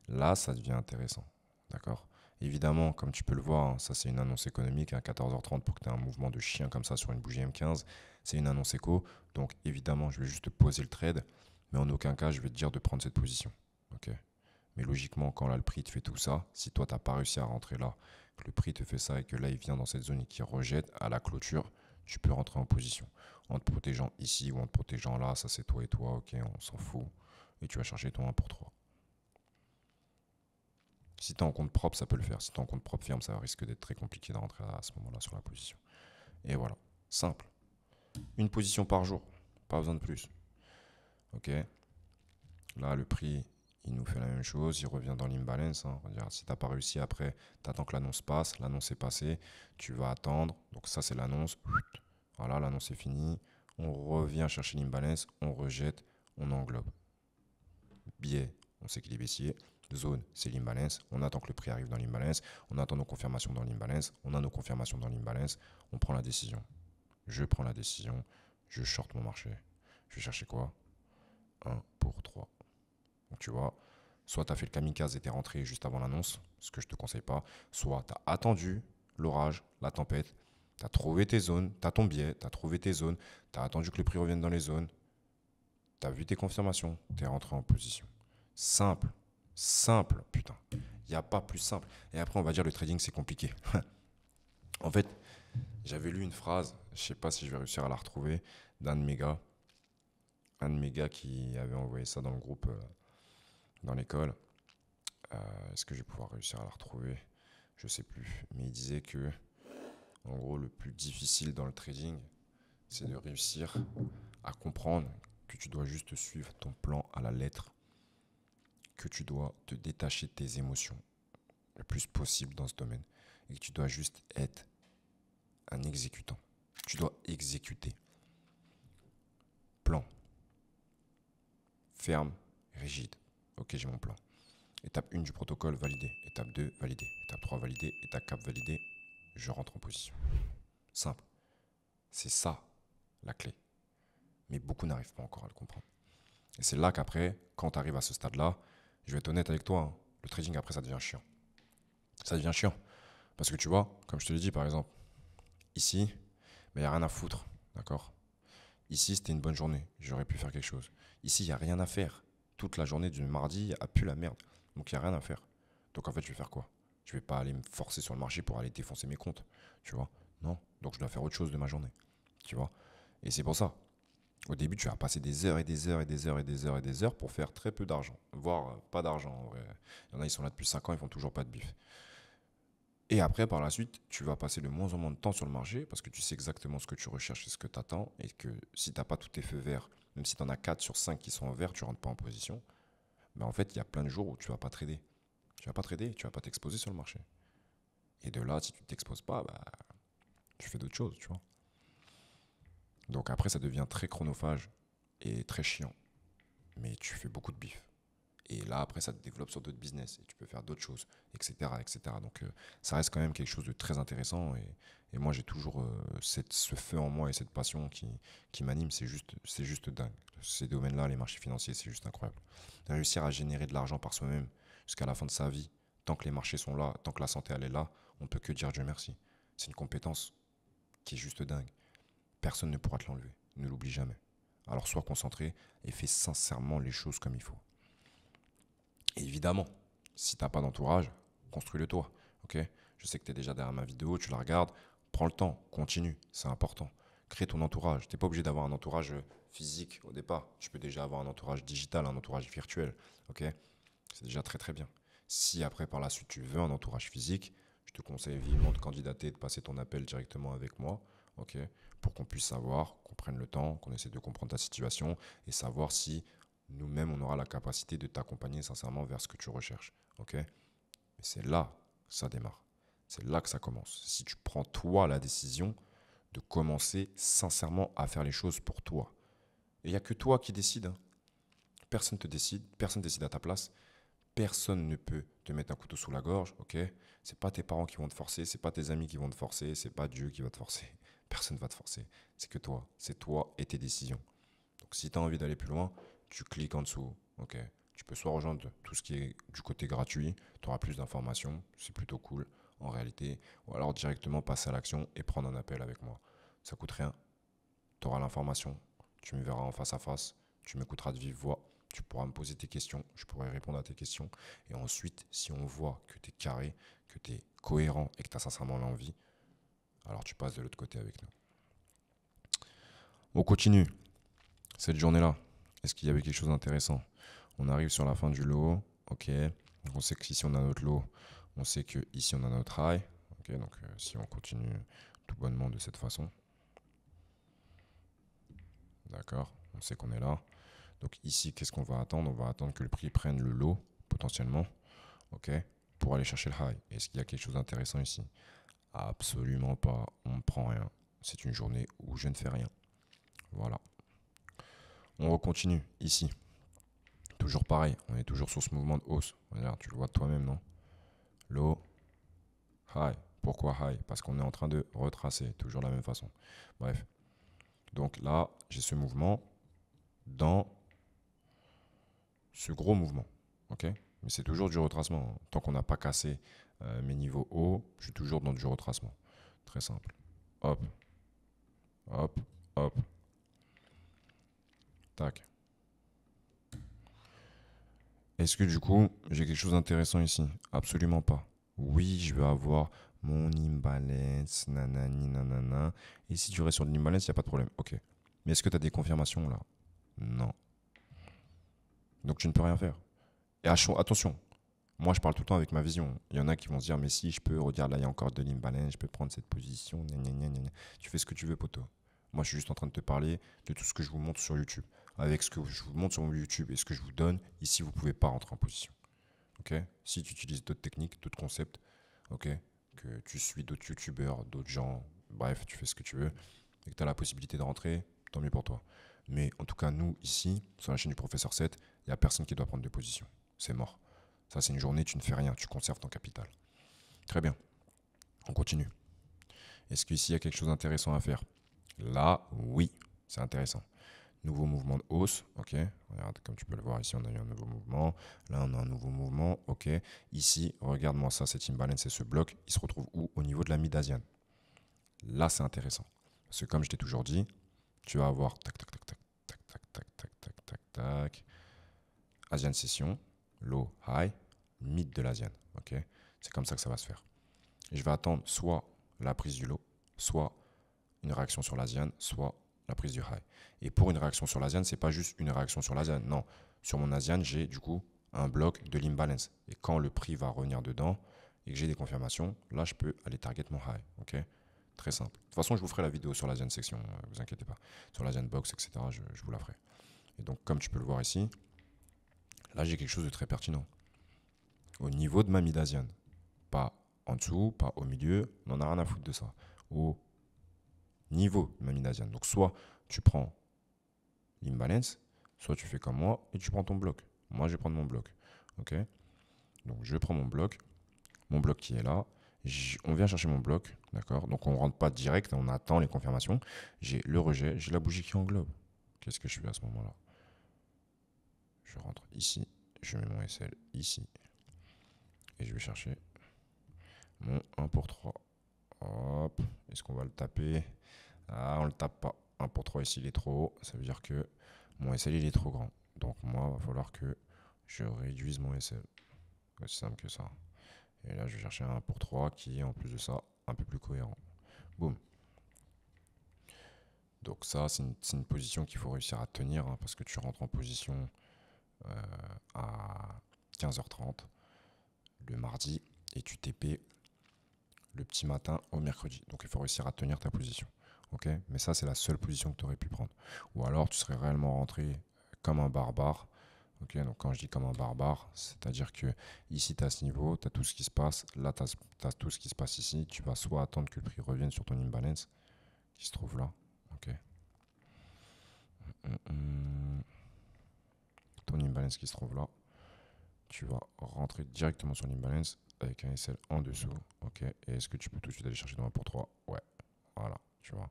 S1: là, ça devient intéressant. D'accord? Évidemment, comme tu peux le voir, hein, ça c'est une annonce économique à 14h30 pour que tu aies un mouvement de chien comme ça sur une bougie M15. C'est une annonce éco. Donc évidemment, je vais juste te poser le trade, mais en aucun cas, je vais te dire de prendre cette position. Ok. Mais logiquement, quand là, le prix te fait tout ça, si toi, tu n'as pas réussi à rentrer là, que le prix te fait ça et que là, il vient dans cette zone et qu'il rejette à la clôture, tu peux rentrer en position. En te protégeant ici ou en te protégeant là, ça c'est toi et toi, ok, on s'en fout. Et tu vas chercher ton 1 pour 3. Si tu es en compte propre, ça peut le faire. Si tu es en compte propre ferme, ça risque d'être très compliqué de rentrer à ce moment-là sur la position. Et voilà. Simple. Une position par jour. Pas besoin de plus. Ok. Là, le prix, il nous fait la même chose. Il revient dans l'imbalance. Hein. Si tu n'as pas réussi après, tu attends que l'annonce passe. L'annonce est passée. Tu vas attendre. Donc ça, c'est l'annonce. Voilà, l'annonce est finie. On revient chercher l'imbalance. On rejette. On englobe. Billet, on sait qu'il est baissier. Zone, c'est l'imbalance. On attend que le prix arrive dans l'imbalance. On attend nos confirmations dans l'imbalance. On a nos confirmations dans l'imbalance. On prend la décision. Je prends la décision. Je short mon marché. Je vais chercher quoi? 1 pour 3. Donc tu vois, soit tu as fait le kamikaze et tu es rentré juste avant l'annonce, ce que je ne te conseille pas. Soit tu as attendu l'orage, la tempête. Tu as trouvé tes zones. Tu as ton biais. Tu as trouvé tes zones. Tu as attendu que le prix revienne dans les zones. Tu as vu tes confirmations. Tu es rentré en position. Simple. Simple, putain. Il n'y a pas plus simple. Et après, on va dire le trading, c'est compliqué. En fait, j'avais lu une phrase, je sais pas si je vais réussir à la retrouver, d'un de mes gars. Un de mes gars qui avait envoyé ça dans le groupe dans l'école. Est-ce que je vais pouvoir réussir à la retrouver? Je sais plus. Mais il disait que, en gros, le plus difficile dans le trading, c'est de réussir à comprendre que tu dois juste suivre ton plan à la lettre, que tu dois te détacher de tes émotions le plus possible dans ce domaine et que tu dois juste être un exécutant. Tu dois exécuter. Plan. Ferme, rigide. Ok, j'ai mon plan. Étape 1 du protocole, validé. Étape 2, validé. Étape 3, validé. Étape 4, validé. Je rentre en position. Simple. C'est ça, la clé. Mais beaucoup n'arrivent pas encore à le comprendre. Et c'est là qu'après, quand tu arrives à ce stade-là, je vais être honnête avec toi, hein, le trading après, ça devient chiant. Ça devient chiant. Parce que tu vois, comme je te l'ai dit par exemple, ici, il n'y a rien à foutre. D'accord? Ici, c'était une bonne journée. J'aurais pu faire quelque chose. Ici, il n'y a rien à faire. Toute la journée du mardi a pu la merde. Donc, il n'y a rien à faire. Donc, en fait, je vais faire quoi? Je vais pas aller me forcer sur le marché pour aller défoncer mes comptes. Tu vois? Non. Donc, je dois faire autre chose de ma journée. Tu vois? Et c'est pour ça. Au début, tu vas passer des heures et des heures et des heures et des heures et des heures pour faire très peu d'argent. Voire pas d'argent en vrai. Il y en a, ils sont là depuis 5 ans, ils font toujours pas de bif. Et après, par la suite, tu vas passer de moins en moins de temps sur le marché parce que tu sais exactement ce que tu recherches et ce que tu attends. Et que si tu n'as pas tous tes feux verts, même si tu en as 4 sur 5 qui sont en vert, tu ne rentres pas en position. Mais en fait, il y a plein de jours où tu ne vas pas trader. Tu ne vas pas trader, tu ne vas pas t'exposer sur le marché. Et de là, si tu ne t'exposes pas, bah, tu fais d'autres choses, tu vois. Donc après, ça devient très chronophage et très chiant. Mais tu fais beaucoup de bif. Et là, après, ça te développe sur d'autres business et tu peux faire d'autres choses, etc. etc. Donc, ça reste quand même quelque chose de très intéressant. Et moi, j'ai toujours ce feu en moi et cette passion qui m'anime. C'est juste dingue. Ces domaines-là, les marchés financiers, c'est juste incroyable. Réussir à générer de l'argent par soi-même jusqu'à la fin de sa vie, tant que les marchés sont là, tant que la santé elle est là, on ne peut que dire Dieu merci. C'est une compétence qui est juste dingue. Personne ne pourra te l'enlever. Ne l'oublie jamais. Alors, sois concentré et fais sincèrement les choses comme il faut. Et évidemment, si tu n'as pas d'entourage, construis-le toi. Ok? Je sais que tu es déjà derrière ma vidéo, tu la regardes. Prends le temps, continue, c'est important. Crée ton entourage. Tu n'es pas obligé d'avoir un entourage physique au départ. Tu peux déjà avoir un entourage digital, un entourage virtuel. Ok? C'est déjà très très bien. Si après par la suite tu veux un entourage physique, je te conseille vivement de candidater, de passer ton appel directement avec moi. Ok? Pour qu'on puisse savoir, qu'on prenne le temps, qu'on essaie de comprendre ta situation et savoir si nous-mêmes, on aura la capacité de t'accompagner sincèrement vers ce que tu recherches. Ok? Mais c'est là que ça démarre. C'est là que ça commence. Si tu prends toi la décision de commencer sincèrement à faire les choses pour toi. Et il n'y a que toi qui décides. Hein. Personne ne te décide, personne ne décide à ta place. Personne ne peut te mettre un couteau sous la gorge, ok? C'est pas tes parents qui vont te forcer, c'est pas tes amis qui vont te forcer, c'est pas Dieu qui va te forcer. Personne ne va te forcer. C'est que toi. C'est toi et tes décisions. Donc si tu as envie d'aller plus loin, tu cliques en dessous. Ok. Tu peux soit rejoindre tout ce qui est du côté gratuit, tu auras plus d'informations, c'est plutôt cool en réalité, ou alors directement passer à l'action et prendre un appel avec moi. Ça coûte rien, tu auras l'information, tu me verras en face à face, tu m'écouteras de vive voix, tu pourras me poser tes questions, je pourrai répondre à tes questions. Et ensuite, si on voit que tu es carré, que tu es cohérent et que tu as sincèrement l'envie, alors tu passes de l'autre côté avec nous. On continue cette journée-là. Est-ce qu'il y avait quelque chose d'intéressant? On arrive sur la fin du lot. Ok. Donc on sait qu'ici on a notre lot. On sait qu'ici on a notre high. Ok. Donc si on continue tout bonnement de cette façon. D'accord? On sait qu'on est là. Donc ici, qu'est-ce qu'on va attendre? On va attendre que le prix prenne le low, potentiellement, ok, pour aller chercher le high. Est-ce qu'il y a quelque chose d'intéressant ici? Absolument pas. On ne prend rien. C'est une journée où je ne fais rien. Voilà. On recontinue ici. Toujours pareil. On est toujours sur ce mouvement de hausse. Regarde, tu le vois de toi-même, non? Low, high. Pourquoi high? Parce qu'on est en train de retracer. Toujours de la même façon. Bref. Donc là, j'ai ce mouvement dans ce gros mouvement. Ok? Mais c'est toujours du retracement. Tant qu'on n'a pas cassé mes niveaux hauts, je suis toujours dans du retracement. Très simple. Hop, hop, hop. Tac. Est-ce que du coup, j'ai quelque chose d'intéressant ici? Absolument pas. Oui, je vais avoir mon imbalance, nanani, nanana. Et si tu restes sur l'imbalance, il n'y a pas de problème. Ok. Mais est-ce que tu as des confirmations là? Non. Donc tu ne peux rien faire. Et attention, moi je parle tout le temps avec ma vision. Il y en a qui vont se dire, mais si je peux, regarde là, il y a encore de l'imbalance, je peux prendre cette position. Gna, gna, gna, gna. Tu fais ce que tu veux, poteau. Moi je suis juste en train de te parler de tout ce que je vous montre sur YouTube. Avec ce que je vous montre sur mon YouTube et ce que je vous donne, ici vous ne pouvez pas rentrer en position. Ok? Si tu utilises d'autres techniques, d'autres concepts, ok, que tu suis d'autres youtubeurs, d'autres gens, bref, tu fais ce que tu veux, et que tu as la possibilité de rentrer, tant mieux pour toi. Mais en tout cas, nous, ici, sur la chaîne du Professeur 7, il n'y a personne qui doit prendre de position. C'est mort. Ça, c'est une journée, tu ne fais rien, tu conserves ton capital. Très bien. On continue. Est-ce qu'ici, il y a quelque chose d'intéressant à faire? Là, oui, c'est intéressant. Nouveau mouvement de hausse, ok. Regarde, comme tu peux le voir ici, on a eu un nouveau mouvement. Là, on a un nouveau mouvement, ok. Ici, regarde-moi ça, cet imbalance et ce bloc, il se retrouve où? Au niveau de la mid-asienne. Là, c'est intéressant. Parce que comme je t'ai toujours dit, tu vas avoir tac, tac, tac, tac, tac, tac, tac, tac, tac, tac, tac. Asian session, low, high, mid de l'Asian, ok. C'est comme ça que ça va se faire. Et je vais attendre soit la prise du low, soit une réaction sur l'Asian, soit la prise du high. Et pour une réaction sur l'Asian, c'est pas juste une réaction sur l'Asian. Non, sur mon Asian, j'ai du coup un bloc de l'imbalance. Et quand le prix va revenir dedans et que j'ai des confirmations, là, je peux aller target mon high. Ok? Très simple. De toute façon, je vous ferai la vidéo sur l'Asian section, vous inquiétez pas. Sur l'Asian box, etc., je vous la ferai. Et donc, comme tu peux le voir ici, là, j'ai quelque chose de très pertinent. Au niveau de ma mid-Asian. Pas en dessous, pas au milieu, on n'en a rien à foutre de ça. Au niveau de ma mid-Asian. Donc, soit tu prends l'imbalance, soit tu fais comme moi et tu prends ton bloc. Moi, je vais prendre mon bloc. Ok? Donc, je prends mon bloc qui est là. On vient chercher mon bloc, d'accord? Donc, on ne rentre pas direct, on attend les confirmations. J'ai le rejet, j'ai la bougie qui englobe. Qu'est-ce que je fais à ce moment-là? Je rentre ici, je mets mon SL ici. Et je vais chercher mon 1 pour 3. Hop, est-ce qu'on va le taper? Ah, on le tape pas. 1 pour 3 ici, il est trop haut. Ça veut dire que mon SL, il est trop grand. Donc, moi, il va falloir que je réduise mon SL. Aussi simple que ça. Et là, je vais chercher un 1 pour 3 qui est, en plus de ça, un peu plus cohérent. Boum. Donc ça, c'est une position qu'il faut réussir à tenir, hein, parce que tu rentres en position à 15h30 le mardi et tu TP le petit matin au mercredi. Donc il faut réussir à tenir ta position. Ok? Mais ça, c'est la seule position que tu aurais pu prendre. Ou alors, tu serais réellement rentré comme un barbare. Ok, donc quand je dis comme un barbare, c'est-à-dire que ici tu as ce niveau, tu as tout ce qui se passe, là tu as tout ce qui se passe ici, tu vas soit attendre que le prix revienne sur ton imbalance qui se trouve là, ok. Ton imbalance qui se trouve là, tu vas rentrer directement sur l'imbalance avec un SL en dessous, ok. Et est-ce que tu peux tout de suite aller chercher dans 1 pour 3? Ouais, voilà, tu vois.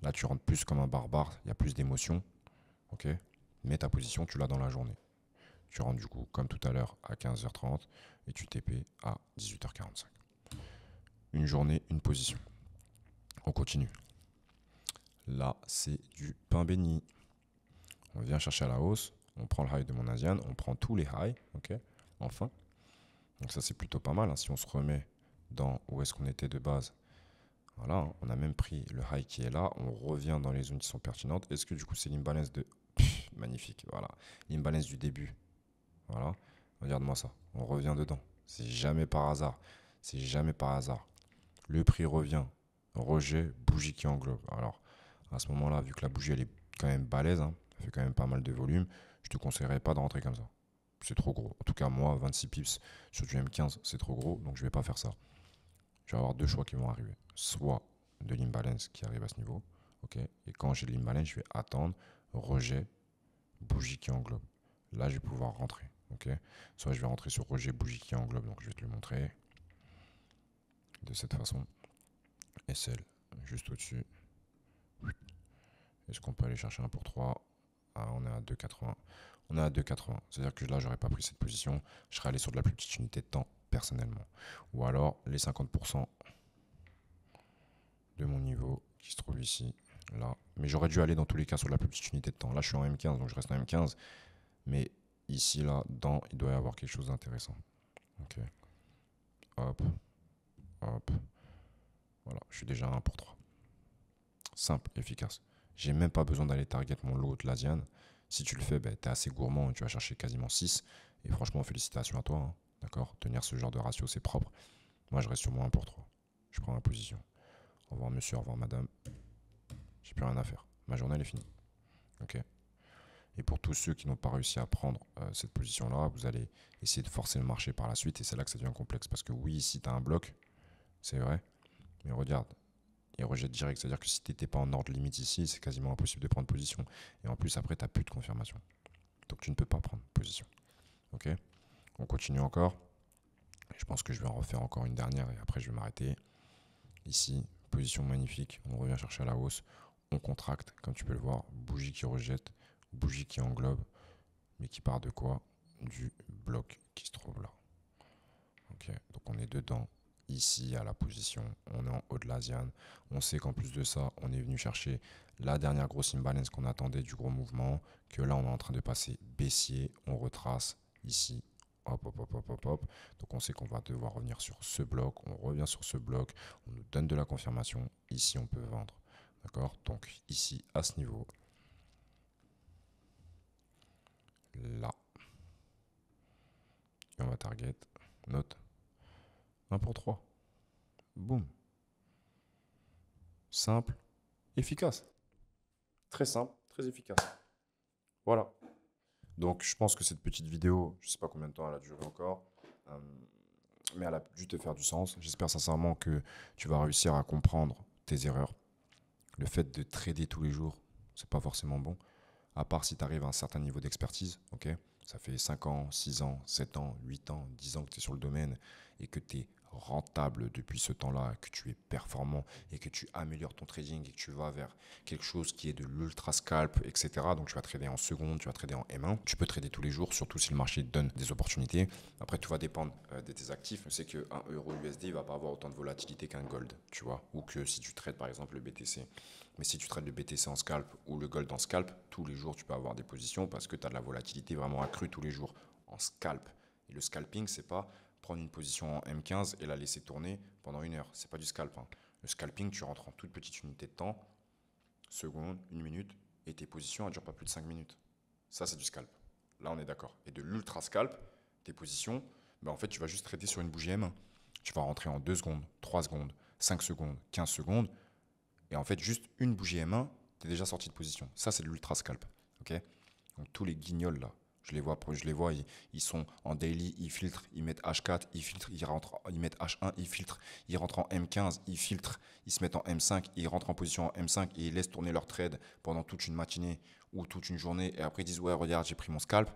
S1: Là tu rentres plus comme un barbare, il y a plus d'émotion, ok. Mais ta position tu l'as dans la journée. Tu rentres du coup, comme tout à l'heure, à 15h30 et tu TP à 18h45. Une journée, une position. On continue. Là, c'est du pain béni. On vient chercher à la hausse. On prend le high de mon Asian. On prend tous les highs. Ok. Enfin. Donc ça, c'est plutôt pas mal. Hein, si on se remet dans où est-ce qu'on était de base. Voilà. Hein, on a même pris le high qui est là. On revient dans les zones qui sont pertinentes. Est-ce que du coup, c'est l'imbalance de... magnifique. Voilà. L'imbalance du début. Voilà, regarde-moi ça, on revient dedans. C'est jamais par hasard. C'est jamais par hasard. Le prix revient. Rejet, bougie qui englobe. Alors, à ce moment-là, vu que la bougie elle est quand même balèze, hein. Ça fait quand même pas mal de volume. Je te conseillerais pas de rentrer comme ça. C'est trop gros. En tout cas, moi, 26 pips sur du M15, c'est trop gros, donc je vais pas faire ça. Je vais avoir deux choix qui vont arriver. Soit de l'imbalance qui arrive à ce niveau, ok. Et quand j'ai l'imbalance, je vais attendre, rejet, bougie qui englobe. Là, je vais pouvoir rentrer, ok. Soit je vais rentrer sur rejet, bougie qui englobe, donc je vais te le montrer de cette façon. SL, juste au-dessus. Est-ce qu'on peut aller chercher un pour 3? Ah, on est à 2,80. On est à 2,80. C'est-à-dire que là, j'aurais pas pris cette position. Je serais allé sur de la plus petite unité de temps, personnellement. Ou alors, les 50% de mon niveau qui se trouve ici, là. Mais j'aurais dû aller dans tous les cas sur de la plus petite unité de temps. Là, je suis en M15, donc je reste en M15. Mais ici, là, dans, il doit y avoir quelque chose d'intéressant. Ok. Hop. Hop. Voilà, je suis déjà à 1 pour 3. Simple, efficace. J'ai même pas besoin d'aller target mon lot de l'Asian. Si tu le fais, ben, tu es assez gourmand et tu vas chercher quasiment 6. Et franchement, félicitations à toi. Hein. D'accord. Tenir ce genre de ratio, c'est propre. Moi, je reste sur mon 1 pour 3. Je prends ma position. Au revoir monsieur, au revoir madame. J'ai plus rien à faire. Ma journée, elle est finie. Ok. Et pour tous ceux qui n'ont pas réussi à prendre cette position-là, vous allez essayer de forcer le marché par la suite. Et c'est là que ça devient complexe. Parce que oui, ici, tu as un bloc. C'est vrai. Mais regarde. Il rejette direct. C'est-à-dire que si tu n'étais pas en ordre limite ici, c'est quasiment impossible de prendre position. Et en plus, après, tu n'as plus de confirmation. Donc tu ne peux pas prendre position. Ok. On continue encore. Je pense que je vais en refaire encore une dernière et après je vais m'arrêter. Ici, position magnifique. On revient chercher à la hausse. On contracte, comme tu peux le voir. Bougie qui rejette, bougie qui englobe. Mais qui part de quoi? Du bloc qui se trouve là. Ok. Donc on est dedans. Ici à la position, on est en haut de l'Asian. On sait qu'en plus de ça, on est venu chercher la dernière grosse imbalance qu'on attendait du gros mouvement, que là on est en train de passer baissier, on retrace ici, hop hop hop hop hop hop. Donc on sait qu'on va devoir revenir sur ce bloc, on revient sur ce bloc, on nous donne de la confirmation, ici on peut vendre. D'accord? Donc ici à ce niveau, là, et on va target, note, 1 pour 3. Boum. Simple, efficace. Très simple, très efficace. Voilà. Donc je pense que cette petite vidéo, je ne sais pas combien de temps elle a duré encore, mais elle a dû te faire du sens. J'espère sincèrement que tu vas réussir à comprendre tes erreurs. Le fait de trader tous les jours, c'est pas forcément bon. À part si tu arrives à un certain niveau d'expertise, ok? Ça fait 5 ans, 6 ans, 7 ans, 8 ans, 10 ans que tu es sur le domaine et que tu es rentable depuis ce temps-là, que tu es performant et que tu améliores ton trading et que tu vas vers quelque chose qui est de l'ultra scalp, etc. Donc tu vas trader en seconde, tu vas trader en M1. Tu peux trader tous les jours, surtout si le marché te donne des opportunités. Après, tout va dépendre de tes actifs. Je sais qu'un euro USD ne va pas avoir autant de volatilité qu'un gold, tu vois, ou que si tu trades par exemple le BTC. Mais si tu trades le BTC en scalp ou le gold en scalp, tous les jours tu peux avoir des positions parce que tu as de la volatilité vraiment accrue tous les jours en scalp. Et le scalping, c'est pas prendre une position en M15 et la laisser tourner pendant 1 heure. C'est pas du scalp. Hein. Le scalping, tu rentres en toute petite unité de temps, seconde, 1 minute, et tes positions ne durent pas plus de 5 minutes. Ça, c'est du scalp. Là, on est d'accord. Et de l'ultra scalp, tes positions, ben en fait, tu vas juste traiter sur une bougie M1. Tu vas rentrer en 2 secondes, 3 secondes, 5 secondes, 15 secondes. Et en fait, juste une bougie M1, tu es déjà sorti de position. Ça, c'est de l'ultra scalp. Okay, donc tous les guignols là, je les vois, ils sont en daily, ils filtrent, ils mettent H4, ils filtrent, ils mettent H1, ils filtrent, ils rentrent en M15, ils filtrent, ils se mettent en M5, ils rentrent en position en M5 et ils laissent tourner leur trade pendant toute une matinée ou toute une journée et après ils disent ouais regarde j'ai pris mon scalp.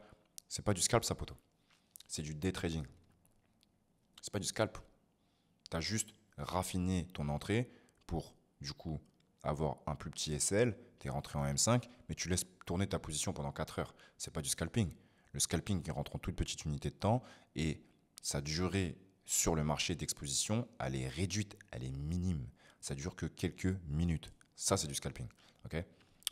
S1: C'est pas du scalp ça poteau, c'est du day trading. C'est pas du scalp. Tu as juste raffiné ton entrée pour du coup avoir un plus petit SL, tu es rentré en M5, mais tu laisses tourner ta position pendant 4 heures. C'est pas du scalping. Le scalping, il rentre en toute petite unité de temps et sa durée sur le marché d'exposition, elle est réduite, elle est minime. Ça dure que quelques minutes. Ça, c'est du scalping. Ok?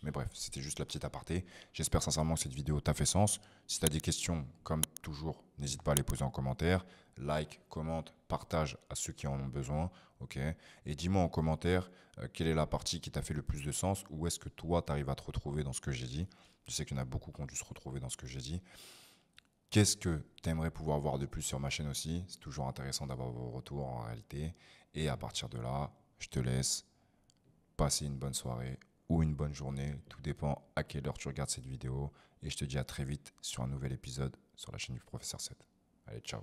S1: Mais bref, c'était juste la petite aparté. J'espère sincèrement que cette vidéo t'a fait sens. Si tu as des questions, comme toujours, n'hésite pas à les poser en commentaire. Like, commente, partage à ceux qui en ont besoin. Okay, et dis-moi en commentaire quelle est la partie qui t'a fait le plus de sens. Où est-ce que toi, tu arrives à te retrouver dans ce que j'ai dit. Je sais qu'il y en a beaucoup qui ont dû se retrouver dans ce que j'ai dit. Qu'est-ce que tu aimerais pouvoir voir de plus sur ma chaîne aussi? C'est toujours intéressant d'avoir vos retours en réalité. Et à partir de là, je te laisse passer une bonne soirée ou une bonne journée. Tout dépend à quelle heure tu regardes cette vidéo. Et je te dis à très vite sur un nouvel épisode sur la chaîne du Professeur 7. Allez, ciao.